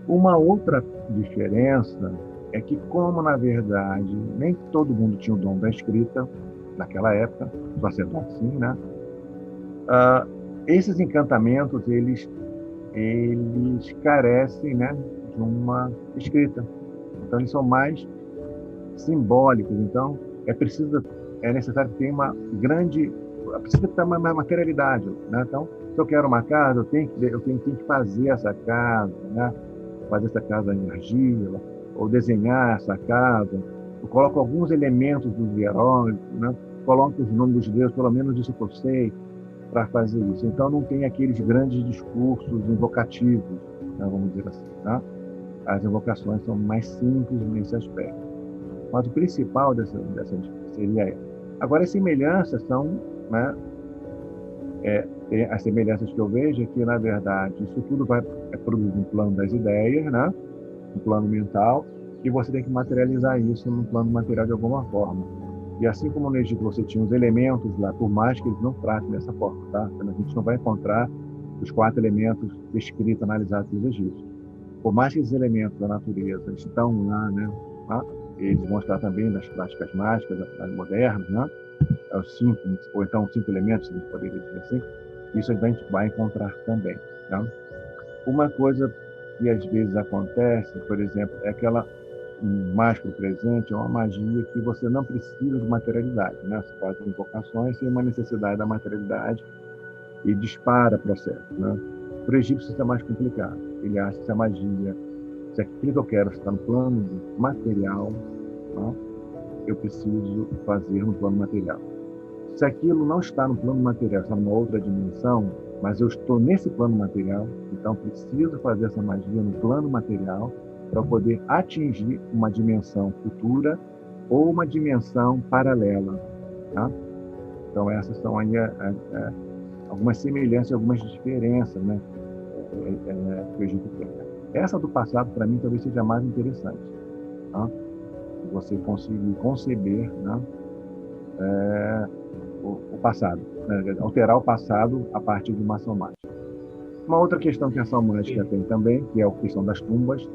Uma outra diferença é que, como, na verdade, nem todo mundo tinha o dom da escrita naquela época, os sacerdotes sim, né? Esses encantamentos, eles carecem, né, de uma escrita. Então, eles são mais simbólicos. Então, é necessário ter precisa ter uma materialidade, né? Então, se eu quero uma casa, eu tenho que fazer essa casa, né? Fazer essa casa em argila, ou desenhar essa casa. Eu coloco alguns elementos dos hieróglifos, né? Coloco os nomes dos deuses, pelo menos isso que eu sei, para fazer isso. Então, não tem aqueles grandes discursos invocativos, né? Vamos dizer assim. Né? As invocações são mais simples nesse aspecto. Mas o principal dessa seria essa. Agora, as semelhanças são, né, as semelhanças que eu vejo é que, na verdade, isso tudo vai produzir um plano das ideias, né, um plano mental, e você tem que materializar isso num plano material de alguma forma. E assim como no Egito você tinha os elementos lá, por mais que eles não tratem dessa forma, tá? A gente não vai encontrar os 4 elementos descritos, analisados pelos egípcios. Por mais que esses elementos da natureza estão lá, né, tá? Eles vão estar também nas práticas mágicas modernas, né? Os 5, ou então os 5 elementos, a gente poderia dizer assim, isso a gente vai encontrar também. Tá? Uma coisa que às vezes acontece, por exemplo, é aquela mágica presente, é uma magia que você não precisa de materialidade, né? Você faz invocações sem uma necessidade da materialidade e dispara processo, né? Para o egípcio isso é mais complicado. Ele acha que a magia, se aquilo que eu quero está no plano material, né, eu preciso fazer no plano material. Se aquilo não está no plano material, está numa outra dimensão, mas eu estou nesse plano material, então preciso fazer essa magia no plano material para poder atingir uma dimensão futura ou uma dimensão paralela. Tá? Então, essas são aí algumas semelhanças, algumas diferenças, né, que o Egito tem. Essa do passado, para mim, talvez seja mais interessante. Tá? Você conseguir conceber, né, o passado, né, alterar o passado a partir de uma ação mágica. Uma outra questão que a ação mágica tem também, que é a questão das tumbas,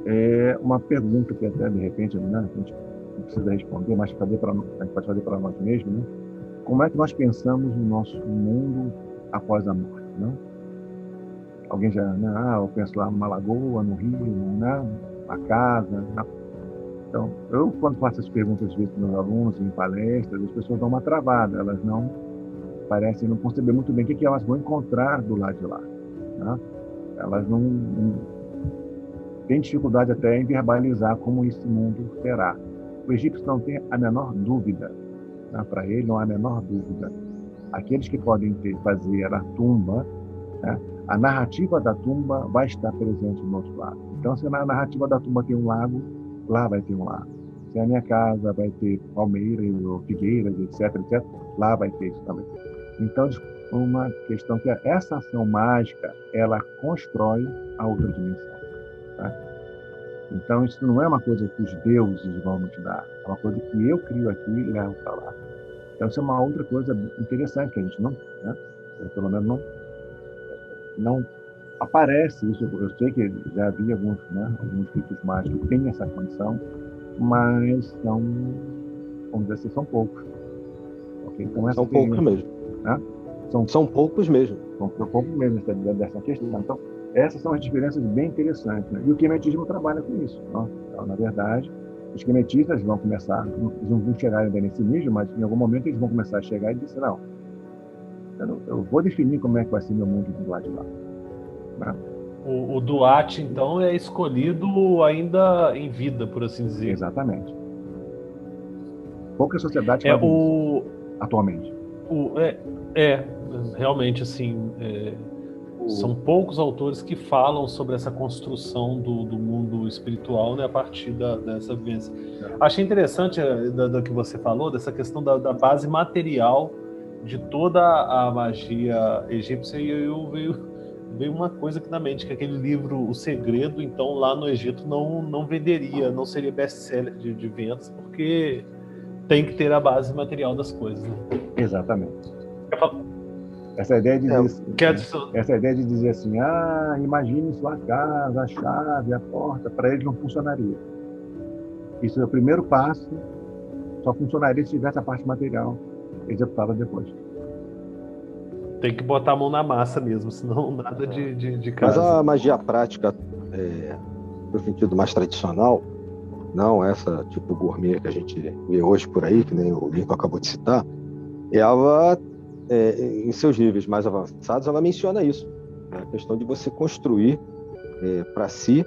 é uma pergunta que até, de repente, né, a gente não precisa responder, mas a gente pode fazer para nós mesmos, né? Como é que nós pensamos no nosso mundo após a morte? Né? Alguém já, né, eu penso lá numa lagoa, no rio, né, na casa. Né? Então, eu, quando faço essas perguntas às vezes para meus alunos, em palestras, as pessoas dão uma travada, elas não parecem não conceber muito bem o que elas vão encontrar do lado de lá. Né? Elas não tem dificuldade até em verbalizar como esse mundo será. O egípcio não tem a menor dúvida, né? Para ele não há a menor dúvida. Aqueles que podem fazer a tumba, né? A narrativa da tumba vai estar presente no outro lado. Então, se na narrativa da tumba tem um lago, lá vai ter um lago. Se a minha casa vai ter palmeiras ou figueiras, etc., etc., lá vai ter isso também. Então, uma questão que essa ação mágica, ela constrói a outra dimensão. Tá? Então, isso não é uma coisa que os deuses vão nos dar, é uma coisa que eu crio aqui e levo para lá. Então, isso é uma outra coisa interessante que a gente não, né? Pelo menos não aparece isso. Eu sei que já havia alguns, né, alguns ritos mágicos que têm essa condição, mas são, vamos dizer assim, são poucos. Okay? Então, São poucos mesmo. Né? São poucos mesmo. São poucos mesmo dessa questão. Então, essas são as diferenças bem interessantes. Né? E o quemetismo trabalha com isso. Né? Então, na verdade, os quemetistas vão começar, eles não vão chegar ainda nesse nível, mas em algum momento eles vão começar a chegar e dizer, não, eu vou definir como é que vai ser meu mundo do lado de lá. Né? O Duat, então, é escolhido ainda em vida, por assim dizer. Exatamente. Poucas sociedades fazem isso atualmente. Realmente, assim, são poucos autores que falam sobre essa construção do mundo espiritual, né, a partir dessa vivência. Achei interessante do que você falou, dessa questão da base material de toda a magia egípcia, e veio uma coisa aqui na mente, que aquele livro O Segredo, então, lá no Egito não venderia, não seria best-seller de vendas, porque tem que ter a base material das coisas. Né? Exatamente. Essa ideia de dizer assim, imagine sua casa, a chave, a porta, para eles não funcionaria. Isso é o primeiro passo, só funcionaria se tivesse a parte material executada depois. Tem que botar a mão na massa mesmo, senão nada de casa. Mas a magia prática, no sentido mais tradicional, não essa tipo gourmet que a gente vê hoje por aí, que nem o Lincoln acabou de citar, ela, em seus níveis mais avançados, ela menciona isso. A questão de você construir para si,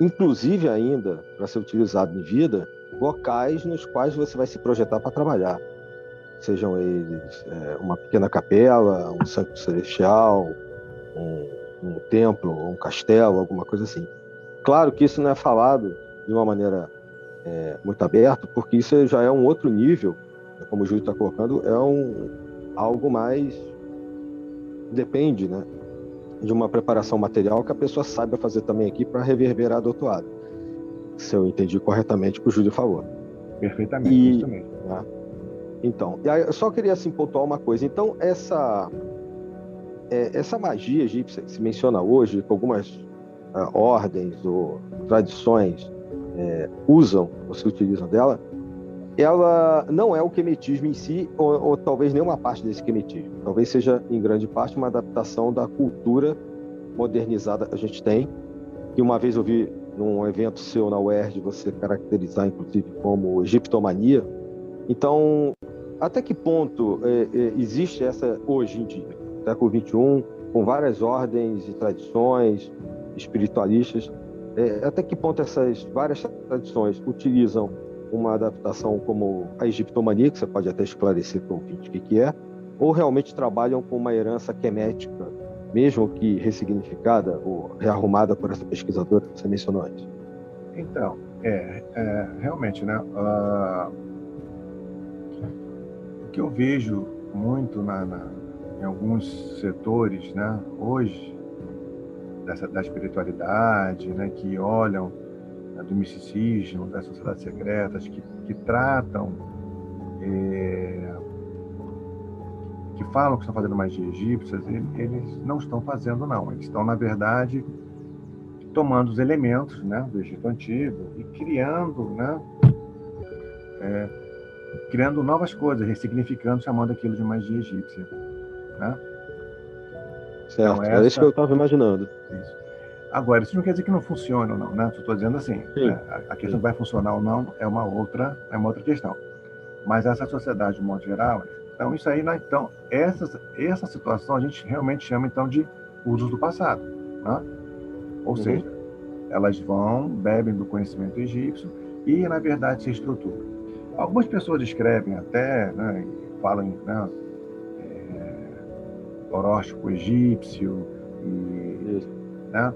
inclusive ainda para ser utilizado em vida, locais nos quais você vai se projetar para trabalhar. Sejam eles uma pequena capela, um santo celestial, um templo, um castelo, alguma coisa assim. Claro que isso não é falado de uma maneira muito aberta, porque isso já é um outro nível, como o Júlio está colocando, algo mais... Depende, né, de uma preparação material que a pessoa saiba fazer também aqui para reverberar do outro lado. Se eu entendi corretamente o que o Júlio falou. Perfeitamente, isso mesmo. Né? Então, eu só queria assim, pontuar uma coisa. Então, essa magia egípcia que se menciona hoje, que algumas ordens ou tradições usam ou se utilizam dela, ela não é o quemetismo em si, ou talvez nenhuma parte desse quemetismo. Talvez seja, em grande parte, uma adaptação da cultura modernizada que a gente tem, que uma vez eu vi num evento seu na UERJ você caracterizar, inclusive, como egiptomania. Então, até que ponto existe essa hoje em dia, século XXI, com várias ordens e tradições espiritualistas, até que ponto essas várias tradições utilizam uma adaptação como a egiptomania, que você pode até esclarecer para o ouvinte o que é, ou realmente trabalham com uma herança quemética, mesmo que ressignificada ou rearrumada por essa pesquisadora que você mencionou antes? Então, realmente, né? O que eu vejo muito em alguns setores, né, hoje, da espiritualidade, né, que olham do misticismo, das sociedades secretas, que tratam, que falam que estão fazendo magia egípcias, eles não estão fazendo, não. Eles estão, na verdade, tomando os elementos, né, do Egito Antigo e criando, né, criando novas coisas, ressignificando, chamando aquilo de magia egípcia. Né? Certo, então, isso que eu estava imaginando. Isso. Agora, isso não quer dizer que não funcione ou não, né? Estou dizendo assim, né? A questão que vai funcionar ou não é uma outra questão. Mas essa sociedade, de modo geral, então isso aí, então, essa situação a gente realmente chama então de usos do passado, né? Ou seja, Elas bebem do conhecimento egípcio e, na verdade, se estruturam. Algumas pessoas escrevem até, né, falam, né, horóscopo egípcio e, né,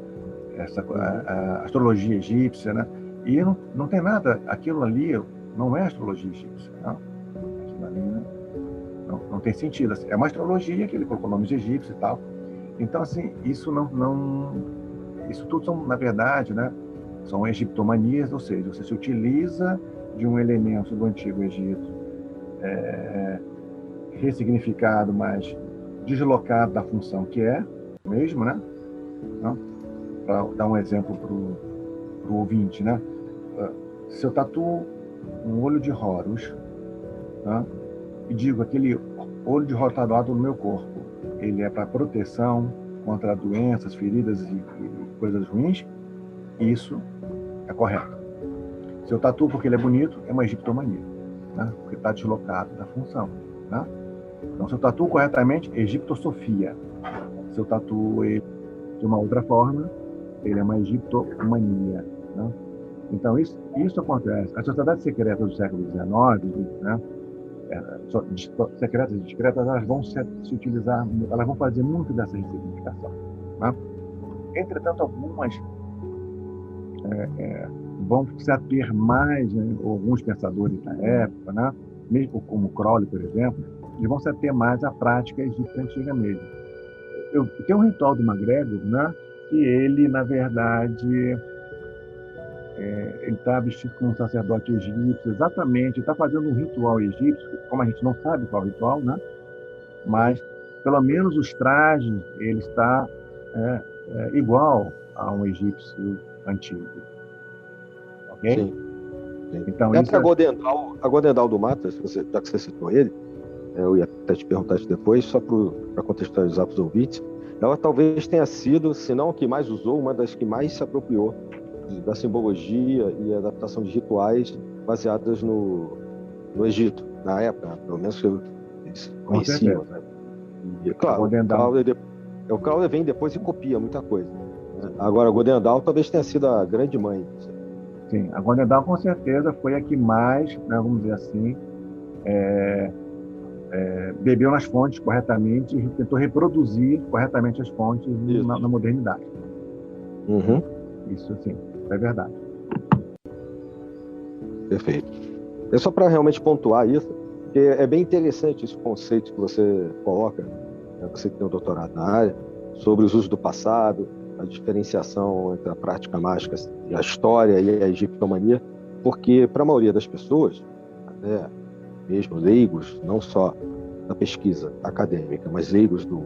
a astrologia egípcia, né? E não tem nada, aquilo ali não é astrologia egípcia, não. Aquilo ali não tem sentido. É uma astrologia que ele colocou nomes egípcios e tal. Então, assim, isso isso tudo são, na verdade, né, são egiptomanias, ou seja, você se utiliza de um elemento do Antigo Egito ressignificado, mas deslocado da função que é mesmo, né? Para dar um exemplo para o ouvinte, né? Se eu tatuo um olho de Horus, né, e digo aquele olho de Horus tatuado no meu corpo, ele é para proteção contra doenças, feridas e coisas ruins, isso é correto. Se eu tatuo porque ele é bonito, é uma egiptomania, né? Porque está deslocado da função, né? Então, se eu tatuo corretamente, egiptosofia. Se eu tatuo ele de uma outra forma, ele é uma egiptomania, né? Então, isso acontece. As sociedades secretas do século XIX, né, secretas e discretas, elas vão se utilizar, elas vão fazer muito dessa ressignificação, né? Entretanto, algumas vão se ater mais, né, alguns pensadores da época, né, mesmo como Crowley, por exemplo, eles vão se ater mais à prática egípcia antiga mesmo. Eu tenho um ritual do MacGregor, né, que ele, na verdade, ele está vestido como um sacerdote egípcio, exatamente, está fazendo um ritual egípcio, como a gente não sabe qual é o ritual, né? Mas, pelo menos os trajes, ele está igual a um egípcio antigo. Ok? Sim. Então, isso a Godendal do Mata, já que você citou ele, eu ia até te perguntar isso depois, só para contextualizar para os ouvintes, ela talvez tenha sido, se não a que mais usou, uma das que mais se apropriou da simbologia e adaptação de rituais baseadas no Egito, na época, pelo menos que eles conheciam. Né? E, claro, o Crowley vem depois e copia muita coisa. Né? Agora, a Godendal talvez tenha sido a grande mãe. Sim, a Godendal com certeza foi a que mais, né, vamos dizer assim, bebeu nas fontes corretamente e tentou reproduzir corretamente as fontes na modernidade. Uhum. Isso, sim, é verdade. Perfeito. É só para realmente pontuar isso, porque é bem interessante esse conceito que você coloca, né, você que tem um doutorado na área, sobre os usos do passado, a diferenciação entre a prática mágica, a história e a egiptomania, porque para a maioria das pessoas, até mesmo leigos, não só da pesquisa acadêmica, mas leigos do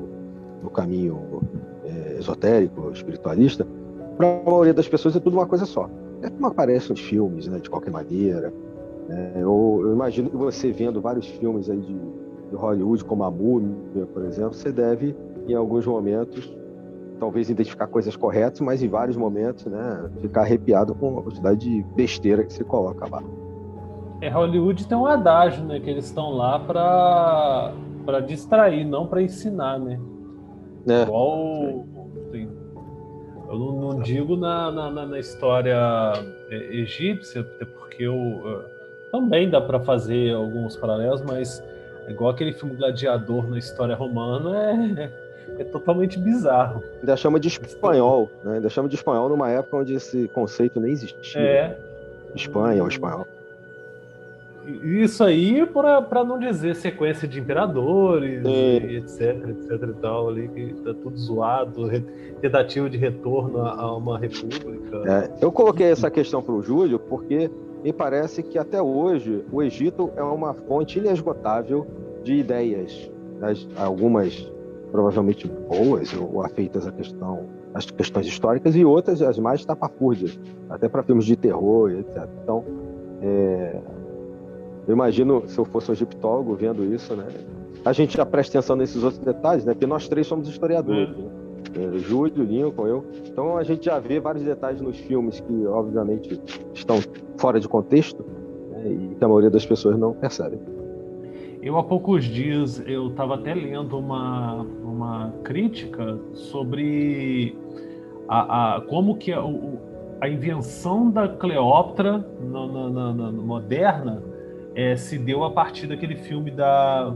caminho esotérico, espiritualista, para a maioria das pessoas é tudo uma coisa só. É como aparece nos filmes, né, de qualquer maneira. Eu imagino que você vendo vários filmes aí de Hollywood, como A Múmia, por exemplo, você deve, em alguns momentos, talvez identificar coisas corretas, mas em vários momentos, né, ficar arrepiado com a quantidade de besteira que você coloca lá. Hollywood tem um adágio, né, que eles estão lá para distrair, não para ensinar, né? Igual... Eu não digo na história egípcia, até porque também dá para fazer alguns paralelos, mas igual aquele filme Gladiador na história romana é totalmente bizarro. Ainda chama de espanhol, né? Ainda chama de espanhol numa época onde esse conceito nem existia. Espanha ou espanhol. Isso aí para não dizer sequência de imperadores, e etc e tal, ali, que tá tudo zoado, tentativa de retorno a uma república. Eu coloquei essa questão para o Júlio porque me parece que até hoje o Egito é uma fonte inesgotável de ideias, né? Algumas provavelmente boas ou afeitas às questões históricas e outras as mais estapafúrdias, até para filmes de terror, etc. Então, eu imagino, se eu fosse um egiptólogo vendo isso, né? A gente já presta atenção nesses outros detalhes, né? Porque nós três somos historiadores, né? Júlio, Lincoln, eu. Então a gente já vê vários detalhes nos filmes que, obviamente, estão fora de contexto, né? E que a maioria das pessoas não percebe. Há poucos dias, eu estava até lendo uma crítica sobre como que a invenção da Cleópatra na moderna se deu a partir daquele filme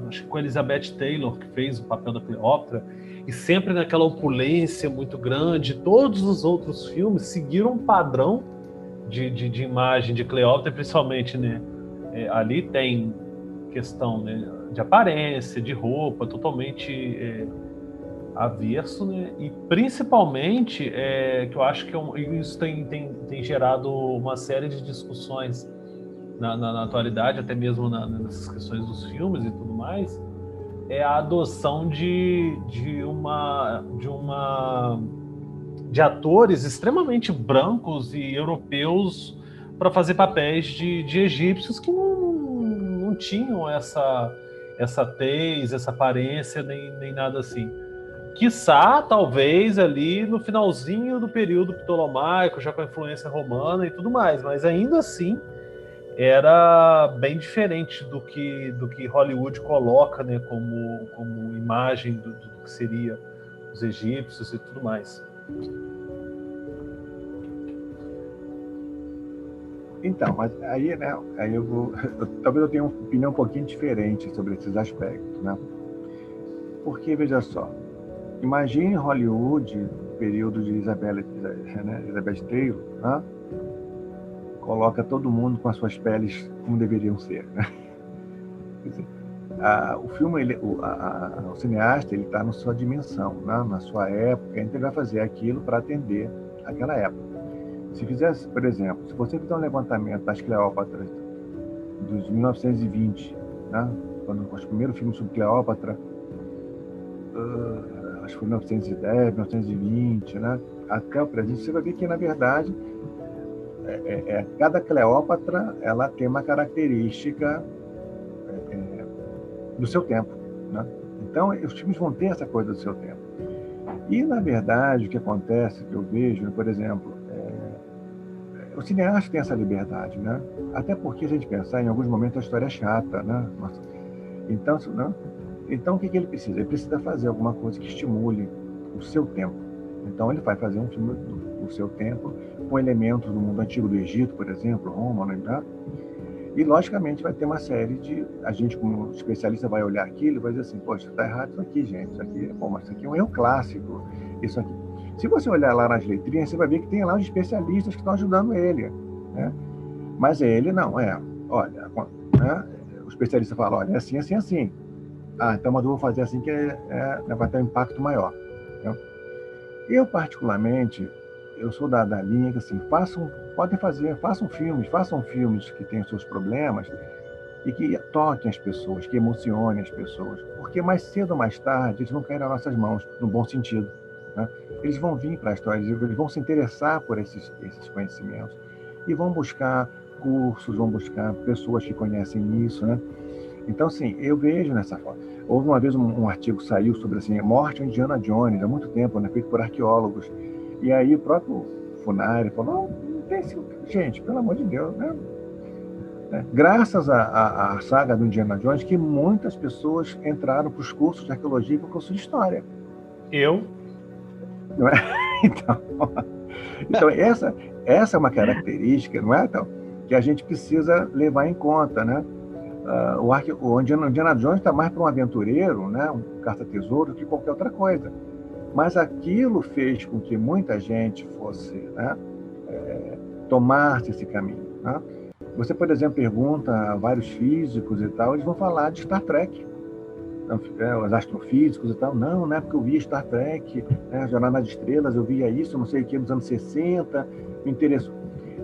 acho que com a Elizabeth Taylor, que fez o papel da Cleópatra, e sempre naquela opulência muito grande. Todos os outros filmes seguiram um padrão de imagem de Cleópatra, principalmente, né? Ali tem questão, né, de aparência, de roupa, totalmente averso, né? E principalmente, que eu acho que isso tem gerado uma série de discussões na atualidade, até mesmo nessas questões dos filmes e tudo mais, é a adoção de atores extremamente brancos e europeus para fazer papéis de egípcios que não tinham essa tez, essa aparência, nem nada assim. Quiçá, talvez, ali no finalzinho do período ptolomaico, já com a influência romana e tudo mais, mas ainda assim era bem diferente do que Hollywood coloca, né, como imagem do que seria os egípcios e tudo mais. Então, mas aí, né, talvez eu tenha uma opinião um pouquinho diferente sobre esses aspectos, né? Porque, veja só, imagine Hollywood, período de Elizabeth Taylor, né? Coloca todo mundo com as suas peles como deveriam ser, né? Quer dizer, o filme, o cineasta, ele está na sua dimensão, né? Na sua época, então ele vai fazer aquilo para atender aquela época. Se fizesse, por exemplo, se você fizer um levantamento das Cleópatras dos 1920, né? Quando o primeiro filme sobre Cleópatra, acho que foi 1910, 1920, né? Até o presente, você vai ver que, na verdade, cada Cleópatra, ela tem uma característica do seu tempo, né? Então, os filmes vão ter essa coisa do seu tempo. E, na verdade, o que acontece, que eu vejo, por exemplo, o cineasta tem essa liberdade, né? Até porque, se a gente pensar, em alguns momentos a história é chata, né? Então, né? Então, o que ele precisa? Ele precisa fazer alguma coisa que estimule o seu tempo. Então, ele vai fazer um filme do seu tempo, com elementos do mundo antigo do Egito, por exemplo, Roma, né? E, logicamente, vai ter uma série de... A gente, como especialista, vai olhar aquilo e vai dizer assim, poxa, está errado isso aqui, gente. Isso aqui, mas isso aqui é um erro clássico. Isso aqui. Se você olhar lá nas letrinhas, você vai ver que tem lá os especialistas que estão ajudando ele, né? Mas ele não, olha, né? O especialista fala, olha, é assim, assim, assim. Então, mas eu vou fazer assim que vai ter um impacto maior, né? Eu, particularmente, eu sou da linha que, assim, façam filmes que tenham seus problemas e que toquem as pessoas, que emocionem as pessoas, porque mais cedo ou mais tarde eles vão cair nas nossas mãos, no bom sentido, né? Eles vão vir para a história, eles vão se interessar por esses conhecimentos e vão buscar cursos, vão buscar pessoas que conhecem isso, né? Então, assim, eu vejo nessa forma. Houve uma vez um artigo que saiu sobre assim, a morte de Indiana Jones, há muito tempo, né, feito por arqueólogos. E aí o próprio Funari falou, não tem esse... Gente, pelo amor de Deus, né? Graças à saga do Indiana Jones, que muitas pessoas entraram para os cursos de arqueologia e para o curso de história. Eu? Não é? Então essa é uma característica, não é, então, que a gente precisa levar em conta, né? O Indiana Jones está mais para um aventureiro, né? Um caça-tesouro, que qualquer outra coisa. Mas aquilo fez com que muita gente fosse, né? Tomasse esse caminho, né? Você, por exemplo, pergunta a vários físicos e tal, eles vão falar de Star Trek. Os astrofísicos e tal, não é porque eu via Star Trek, né, Jornada nas Estrelas, eu via isso, não sei o que, nos anos 60, me interessou.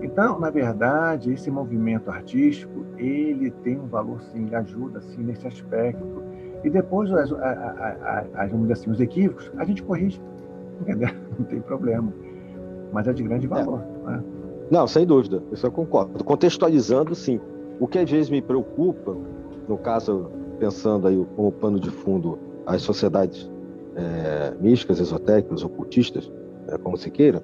Então, na verdade, esse movimento artístico, ele tem um valor, sim, ajuda, sim, nesse aspecto. E depois, vamos dizer assim, os equívocos, a gente corrige, entendeu? Não tem problema. Mas é de grande valor, né? Não, sem dúvida, isso eu concordo. Contextualizando, sim. O que às vezes me preocupa, no caso, pensando aí como pano de fundo as sociedades místicas, esotéricas, ocultistas, como se queira,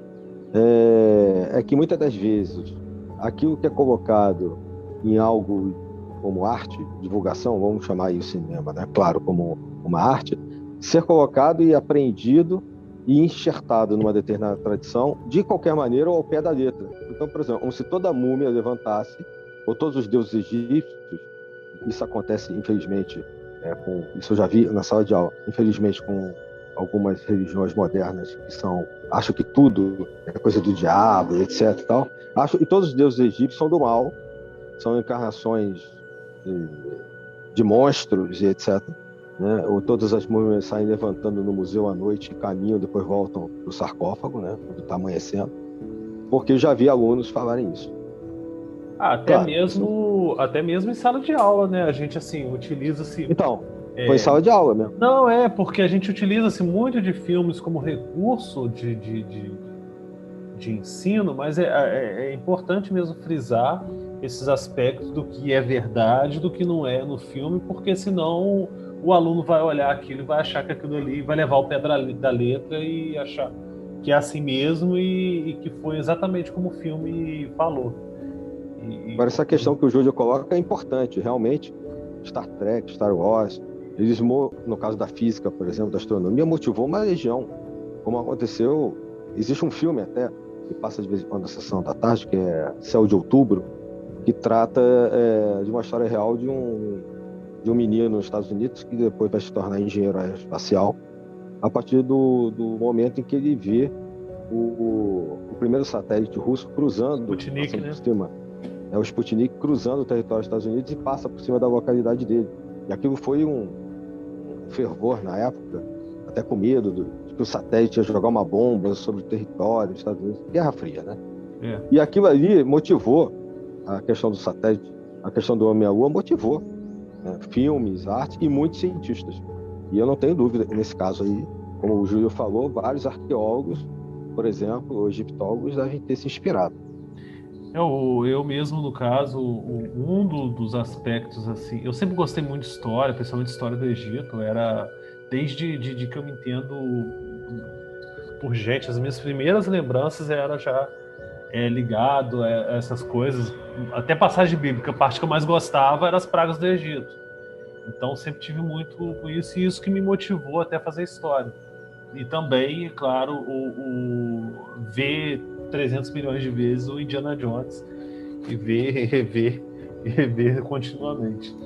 é que muitas das vezes aquilo que é colocado em algo como arte, divulgação, vamos chamar aí o cinema, né? Claro, como uma arte, ser colocado e apreendido e enxertado numa determinada tradição, de qualquer maneira ou ao pé da letra. Então, por exemplo, como se toda múmia levantasse, ou todos os deuses egípcios, isso acontece, infelizmente, isso eu já vi na sala de aula, infelizmente, com algumas religiões modernas que acham que tudo é coisa do diabo, etc. E tal. E todos os deuses egípcios são do mal, são encarnações de monstros e etc. Né? Ou todas as múmias saem levantando no museu à noite, caminham, depois voltam para o sarcófago, né? Quando está amanhecendo. Porque eu já vi alunos falarem isso. Até mesmo em sala de aula, né? A gente, assim, utiliza-se... Então, foi em sala de aula mesmo. Não, porque a gente utiliza-se muito de filmes como recurso de ensino, mas é importante mesmo frisar esses aspectos do que é verdade, do que não é no filme, porque senão o aluno vai olhar aquilo e vai achar que aquilo ali vai levar o pé da letra e achar que é assim mesmo e que foi exatamente como o filme falou. Agora, essa questão que o Júlio coloca é importante, realmente. Star Trek, Star Wars, no caso da física, por exemplo, da astronomia, motivou uma legião. Como aconteceu, existe um filme até, que passa de vez em quando na sessão da tarde, que é Céu de Outubro, que trata de uma história real de um menino nos Estados Unidos que depois vai se tornar engenheiro aeroespacial, a partir do momento em que ele vê o primeiro satélite russo cruzando o Sputnik, né? por cima. O Sputnik cruzando o território dos Estados Unidos e passa por cima da localidade dele. E aquilo foi um fervor na época, até com medo de que o satélite ia jogar uma bomba sobre o território dos Estados Unidos. Guerra Fria, né? E aquilo ali motivou a questão do satélite, a questão do homem à lua, motivou, né? Filmes, arte e muitos cientistas. E eu não tenho dúvida, nesse caso aí, como o Júlio falou, vários arqueólogos, por exemplo, egiptólogos, devem ter se inspirado. Eu mesmo, no caso, dos aspectos, assim, eu sempre gostei muito de história, principalmente história do Egito, desde que eu me entendo por gente, as minhas primeiras lembranças era já ligado a essas coisas, até passagem bíblica, a parte que eu mais gostava era as pragas do Egito, então sempre tive muito com isso, e isso que me motivou até a fazer história, e também, claro, ver 300 milhões de vezes o Indiana Jones e rever continuamente.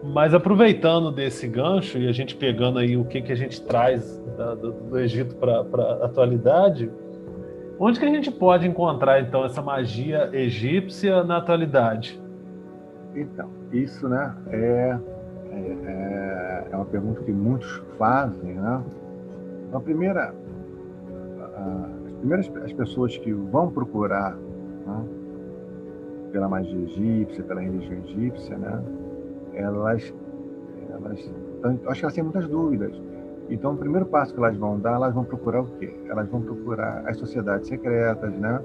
Mas aproveitando desse gancho e a gente pegando aí o que a gente traz do Egito para a atualidade, onde que a gente pode encontrar então essa magia egípcia na atualidade? Então, isso, né, é uma pergunta que muitos fazem, né? Então, as pessoas que vão procurar, né, pela magia egípcia, pela religião egípcia, né, elas acho que elas têm muitas dúvidas. Então, o primeiro passo que elas vão dar, elas vão procurar o quê? Elas vão procurar as sociedades secretas, né?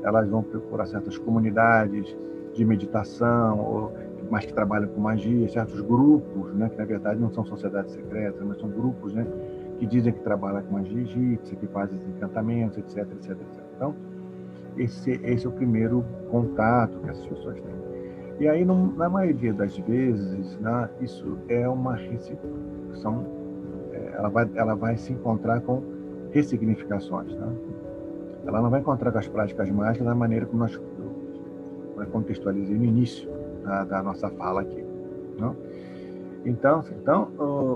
Elas vão procurar certas comunidades de meditação, mas que trabalham com magia, certos grupos, né, que na verdade não são sociedades secretas, mas são grupos, né, que dizem que trabalham com magia egípcia, que fazem encantamentos, etc, etc, etc. Então, esse é o primeiro contato que essas pessoas têm. E aí, na maioria das vezes, né, isso é uma ressignificação, ela vai se encontrar com ressignificações, né? Ela não vai encontrar com as práticas mágicas da maneira como nós contextualizei no início da nossa fala aqui, não? Então,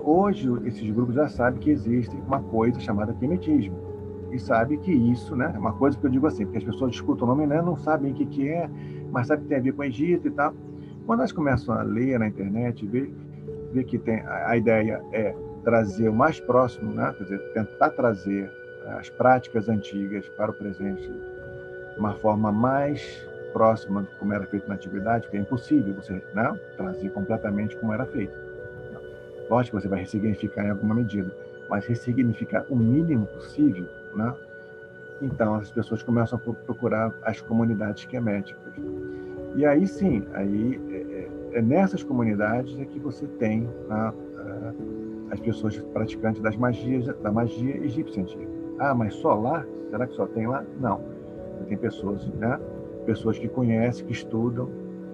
hoje esses grupos já sabem que existe uma coisa chamada quemetismo e sabe que isso, né, é uma coisa que eu digo assim, porque as pessoas escutam o nome, né, não sabem o que é, mas sabem que tem a ver com o Egito e tal. Quando elas começam a ler na internet, ver que tem a ideia é trazer o mais próximo, né, quer dizer, tentar trazer as práticas antigas para o presente de uma forma mais próxima de como era feito na antiguidade, porque é impossível você, né, trazer completamente como era feito. Lógico que você vai ressignificar em alguma medida, mas ressignificar o mínimo possível, né? Então as pessoas começam a procurar as comunidades queméticas. E aí sim, é nessas comunidades é que você tem as pessoas praticantes da magia egípcia antiga. Ah, mas só lá? Será que só tem lá? Não. Tem pessoas, né? Pessoas que conhecem, que estudam,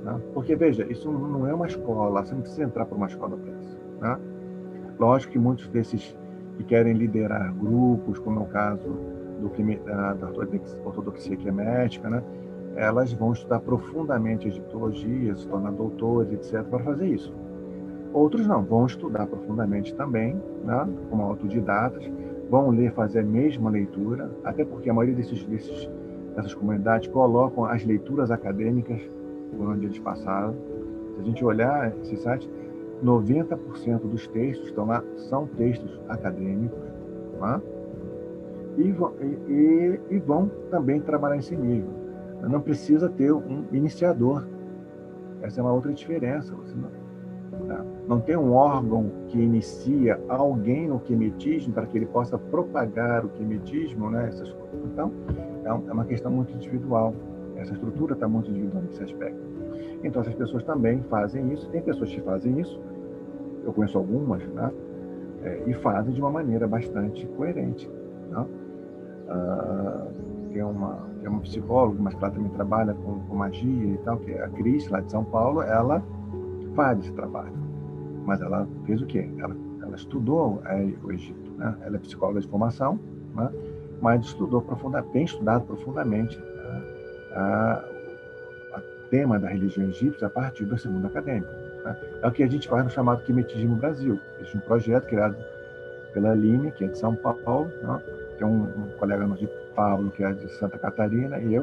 né? Porque, veja, isso não é uma escola, você não precisa entrar para uma escola para isso, né? Lógico que muitos que querem liderar grupos, como é o caso da ortodoxia quemética, né? Elas vão estudar profundamente a egiptologia, se tornar doutores, etc., para fazer isso. Outros não, vão estudar profundamente também, né? Como autodidatas, vão ler, fazer a mesma leitura, até porque a maioria dessas comunidades colocam as leituras acadêmicas por onde eles passaram. Se a gente olhar esse site, 90% dos textos que estão lá são textos acadêmicos, tá? E vão também trabalhar nesse nível. Não precisa ter um iniciador. Essa é uma outra diferença. Você não tem um órgão que inicia alguém no quemetismo para que ele possa propagar o quemetismo, né? Essas coisas. Então, é uma questão muito individual. Essa estrutura está muito individual nesse aspecto. Então, essas pessoas também fazem isso. Tem pessoas que fazem isso, eu conheço algumas, né? E fazem de uma maneira bastante coerente. Né? Tem uma psicóloga, mas que ela também trabalha com magia e tal, que é a Cris, lá de São Paulo. Ela faz esse trabalho. Mas ela fez o quê? Ela estudou o Egito, né? Ela é psicóloga de formação, né? Mas tem estudado profundamente o tema da religião egípcia a partir do segundo acadêmico. Né? É o que a gente faz no chamado Quemetismo Brasil. Existe um projeto criado pela Aline, que é de São Paulo, né? Tem um colega nosso de Pablo, que é de Santa Catarina, e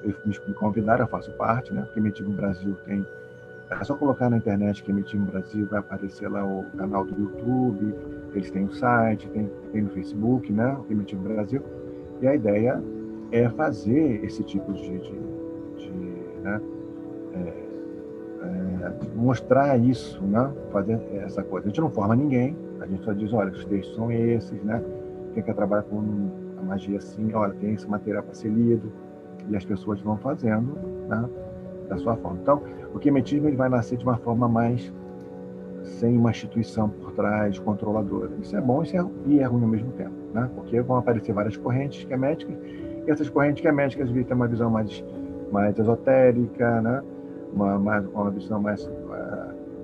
eles me convidaram, eu faço parte, né? O Quemetismo Brasil tem... É só colocar na internet Quemetismo Brasil, vai aparecer lá o canal do YouTube, eles têm o site, tem no Facebook, né? O Quemetismo Brasil. E a ideia é fazer esse tipo né? Mostrar isso, né? Fazer essa coisa. A gente não forma ninguém, a gente só diz, olha, os textos são esses, né? Quem quer trabalhar com a magia assim, olha, tem esse material para ser lido, e as pessoas vão fazendo, né? Da sua forma. Então, o quemetismo ele vai nascer de uma forma mais sem uma instituição por trás, controladora. Isso é bom e é ruim ao mesmo tempo, né? Porque vão aparecer várias correntes queméticas, e essas correntes queméticas têm uma visão mais esotérica, né? Uma visão mais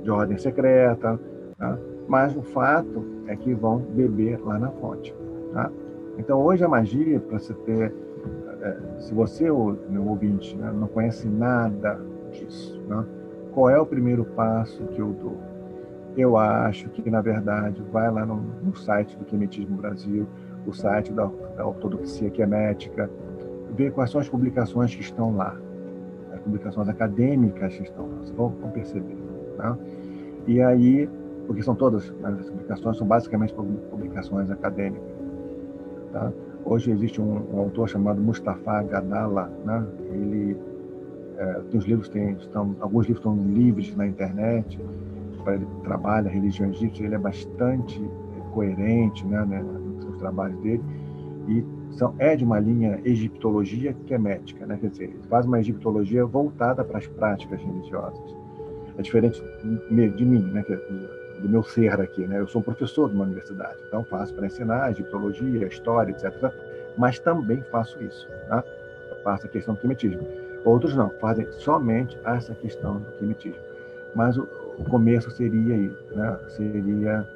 de ordem secreta, tá? Mas o fato é que vão beber lá na fonte. Tá? Então, hoje a magia, para você ter... se você, meu ouvinte, né, não conhece nada disso, né? Qual é o primeiro passo que eu dou? Eu acho que, na verdade, vai lá no site do Quemetismo Brasil, o site da ortodoxia quemética, ver quais são as publicações que estão lá, as publicações acadêmicas que estão lá, vocês vão perceber. Tá? E aí, porque são todas, as publicações são basicamente publicações acadêmicas. Tá? Hoje existe um autor chamado Mustafa Gadala, né? Ele tem os livros, alguns livros estão livres na internet. Ele trabalha a religião egípcia, ele é bastante coerente, né, nos seus trabalhos dele, e é de uma linha egiptologia quemética, né? Quer dizer, ele faz uma egiptologia voltada para as práticas religiosas. É diferente de mim, né, do meu ser aqui, né? Eu sou um professor de uma universidade, então faço para ensinar egiptologia, história, etc., mas também faço isso, né? Faço a questão do quemetismo. Outros não, fazem somente essa questão do quemetismo. Mas o começo seria né? Seria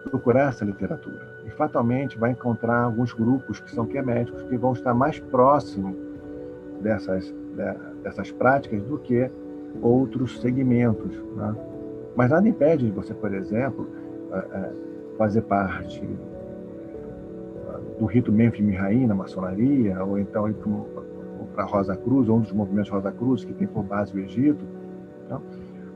procurar essa literatura. E fatalmente vai encontrar alguns grupos que são queméticos que vão estar mais próximos dessas práticas do que outros segmentos. Né? Mas nada impede de você, por exemplo, fazer parte do rito Memphis-Mihai na maçonaria, ou então ir para a Rosa Cruz, ou um dos movimentos Rosa Cruz, que tem por base o Egito. Então,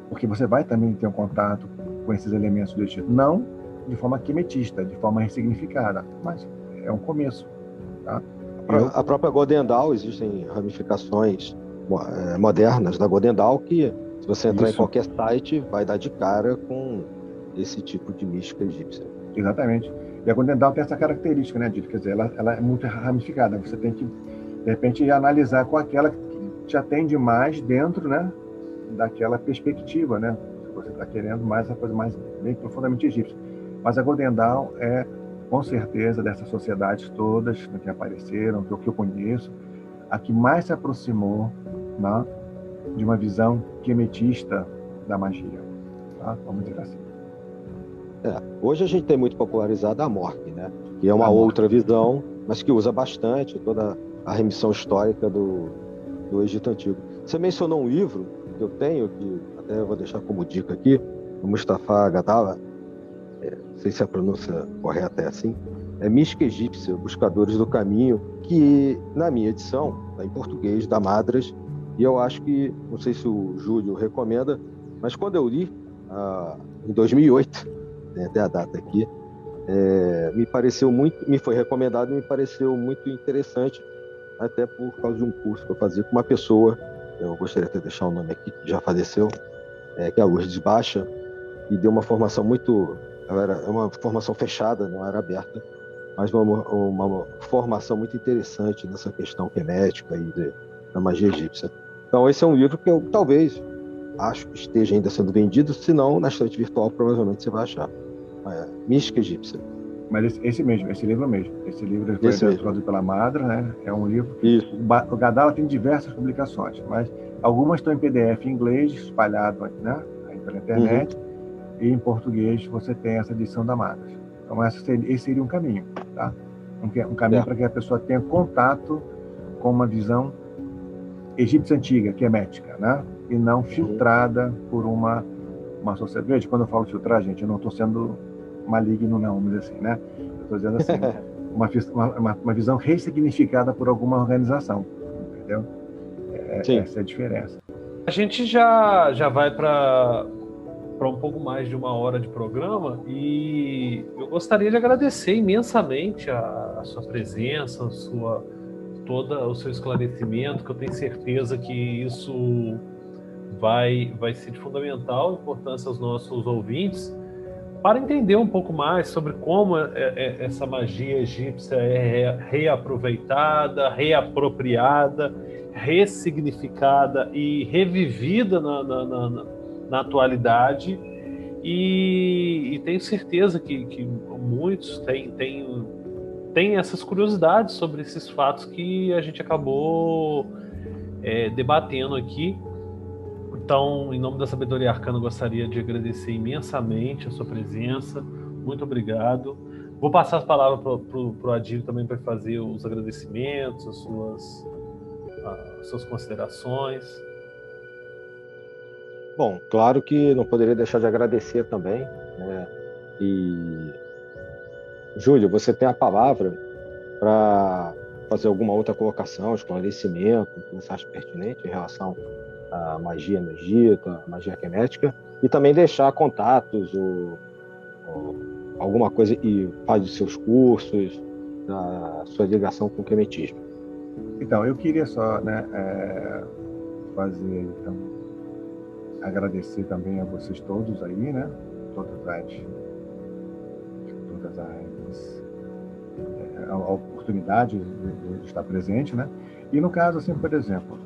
porque você vai também ter um contato com esses elementos do Egito. Não de forma quemetista, de forma ressignificada, mas é um começo. Tá? A própria Golden Dawn, existem ramificações modernas da Golden Dawn que, se você entrar em qualquer site, vai dar de cara com esse tipo de mística egípcia. Exatamente. E a Golden Dawn tem essa característica, né, Dito? Quer dizer, ela é muito ramificada. Você tem que, de repente, analisar com aquela que te atende mais dentro, né, daquela perspectiva, né? Você está querendo mais a coisa mais bem profundamente egípcia. Mas a Golden Dawn é, com certeza, dessas sociedades todas, né, que apareceram, que eu conheço, a que mais se aproximou, né, de uma visão quemetista da magia. Tá? Vamos dizer assim. Hoje a gente tem muito popularizado a Mork, né? Que é uma outra visão, mas que usa bastante toda a remissão histórica do Egito Antigo. Você mencionou um livro que eu tenho, que até eu vou deixar como dica aqui, o Mustafa Ghazala, não sei se a pronúncia correta é assim, é Mística Egípcia, Buscadores do Caminho, que na minha edição, está em português, da Madras, e eu acho que, não sei se o Júlio recomenda, mas quando eu li, em 2008, tem até a data aqui, me pareceu muito, me foi recomendado e me pareceu muito interessante, até por causa de um curso que eu fazia com uma pessoa, eu gostaria de deixar o nome aqui, que já faleceu, que é a Lourdes Baixa, e deu uma formação muito, era uma formação fechada, não era aberta, mas uma formação muito interessante nessa questão hermética e da magia egípcia. Então esse é um livro que eu talvez acho que esteja ainda sendo vendido, se não na estante virtual provavelmente você vai achar. Mística Egípcia. Mas esse mesmo, esse livro mesmo. Esse livro foi traduzido pela Madra, né? É um livro. Isso. O Ghazala tem diversas publicações, mas algumas estão em PDF em inglês, espalhado, né? Aí pela internet, e em português você tem essa edição da Madra. Então esse seria um caminho, tá? Um caminho para que a pessoa tenha contato com uma visão egípcia antiga, que é hermética, né? E não filtrada por uma sociedade. Veja, quando eu falo filtrar, gente, eu não estou sendo maligno, não, vamos dizer assim, né? Eu estou dizendo assim, uma visão ressignificada por alguma organização, entendeu? Essa é a diferença. A gente já vai para um pouco mais de 1 hora de programa e eu gostaria de agradecer imensamente a sua presença, todo o seu esclarecimento, que eu tenho certeza que isso vai ser de fundamental importância aos nossos ouvintes, para entender um pouco mais sobre como essa magia egípcia é reaproveitada, reapropriada, ressignificada e revivida na atualidade. E tenho certeza que muitos têm essas curiosidades sobre esses fatos que a gente acabou debatendo aqui. Então, em nome da Sabedoria Arcana, eu gostaria de agradecer imensamente a sua presença. Muito obrigado. Vou passar as palavras para o Adílio também para fazer os agradecimentos, as suas considerações. Bom, claro que não poderia deixar de agradecer também, né? E, Júlio, você tem a palavra para fazer alguma outra colocação, esclarecimento, que você acha pertinente em relação a magia no Egito, a magia hermética, e também deixar contatos ou alguma coisa e faz os seus cursos, da sua ligação com o hermetismo. Então, eu queria só, né, agradecer também a vocês todos aí, né, a oportunidade de estar presente, né, e no caso, assim, por exemplo,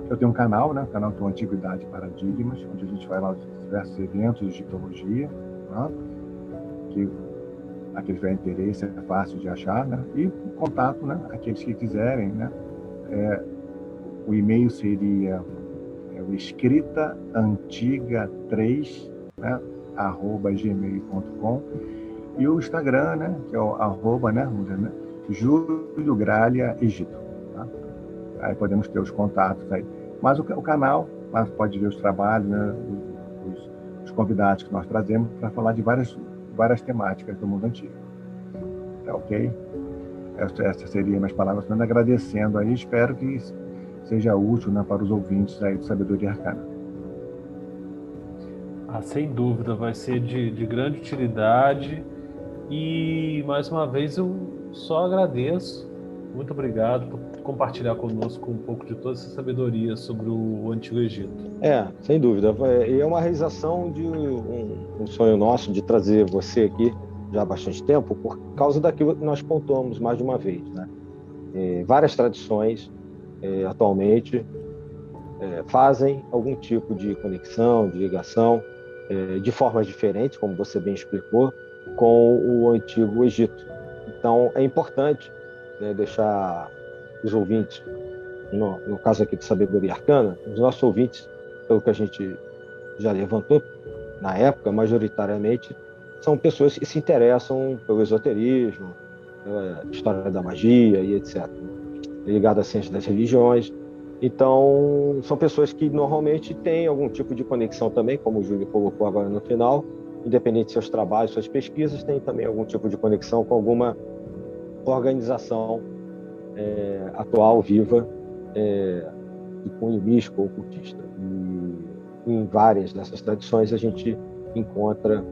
eu tenho um canal, né? O canal do Antiguidade Paradigmas, onde a gente vai lá diversos eventos de egiptologia, né? Que aqueles que tiverem interesse é fácil de achar, né? E contato, né? Aqueles que quiserem, né? O e-mail seria o escritaantiga3, né? @gmail.com, e o Instagram, né? Que é o @ né? Júlio Gralha Egito. Aí podemos ter os contatos aí. Mas o canal, lá pode ver os trabalhos, né, os convidados que nós trazemos para falar de várias temáticas do mundo antigo. Tá ok? Essas seriam minhas palavras, agradecendo aí, espero que seja útil, né, para os ouvintes aí do Sabedoria Arcana. Sem dúvida, vai ser de grande utilidade e, mais uma vez, eu só agradeço. Muito obrigado por compartilhar conosco um pouco de toda essa sabedoria sobre o Antigo Egito. Sem dúvida. E é uma realização de um sonho nosso de trazer você aqui já há bastante tempo, por causa daquilo que nós pontuamos mais de uma vez, né? Várias tradições, atualmente, fazem algum tipo de conexão, de ligação, de formas diferentes, como você bem explicou, com o Antigo Egito. Então, é importante, né, deixar os ouvintes, no caso aqui de Sabedoria Arcana, os nossos ouvintes, pelo que a gente já levantou, na época, majoritariamente, são pessoas que se interessam pelo esoterismo, pela história da magia e etc., ligado à ciência das religiões. Então, são pessoas que normalmente têm algum tipo de conexão também, como o Júlio colocou agora no final, independente de seus trabalhos, suas pesquisas, tem também algum tipo de conexão com alguma organização atual, viva, de cunho místico ou ocultista. E em várias dessas tradições a gente encontra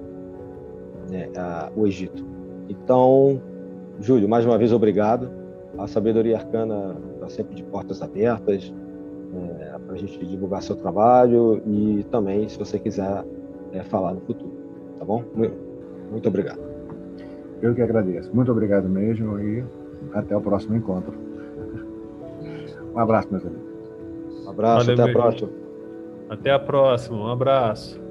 o Egito. Então, Júlio, mais uma vez obrigado. A Sabedoria Arcana está sempre de portas abertas para a gente divulgar seu trabalho e também, se você quiser falar no futuro. Tá bom? Muito obrigado. Eu que agradeço. Muito obrigado mesmo e até o próximo encontro. Um abraço, meus amigos. Um abraço, Valeu, até a meu próxima. Até a próxima. Um abraço.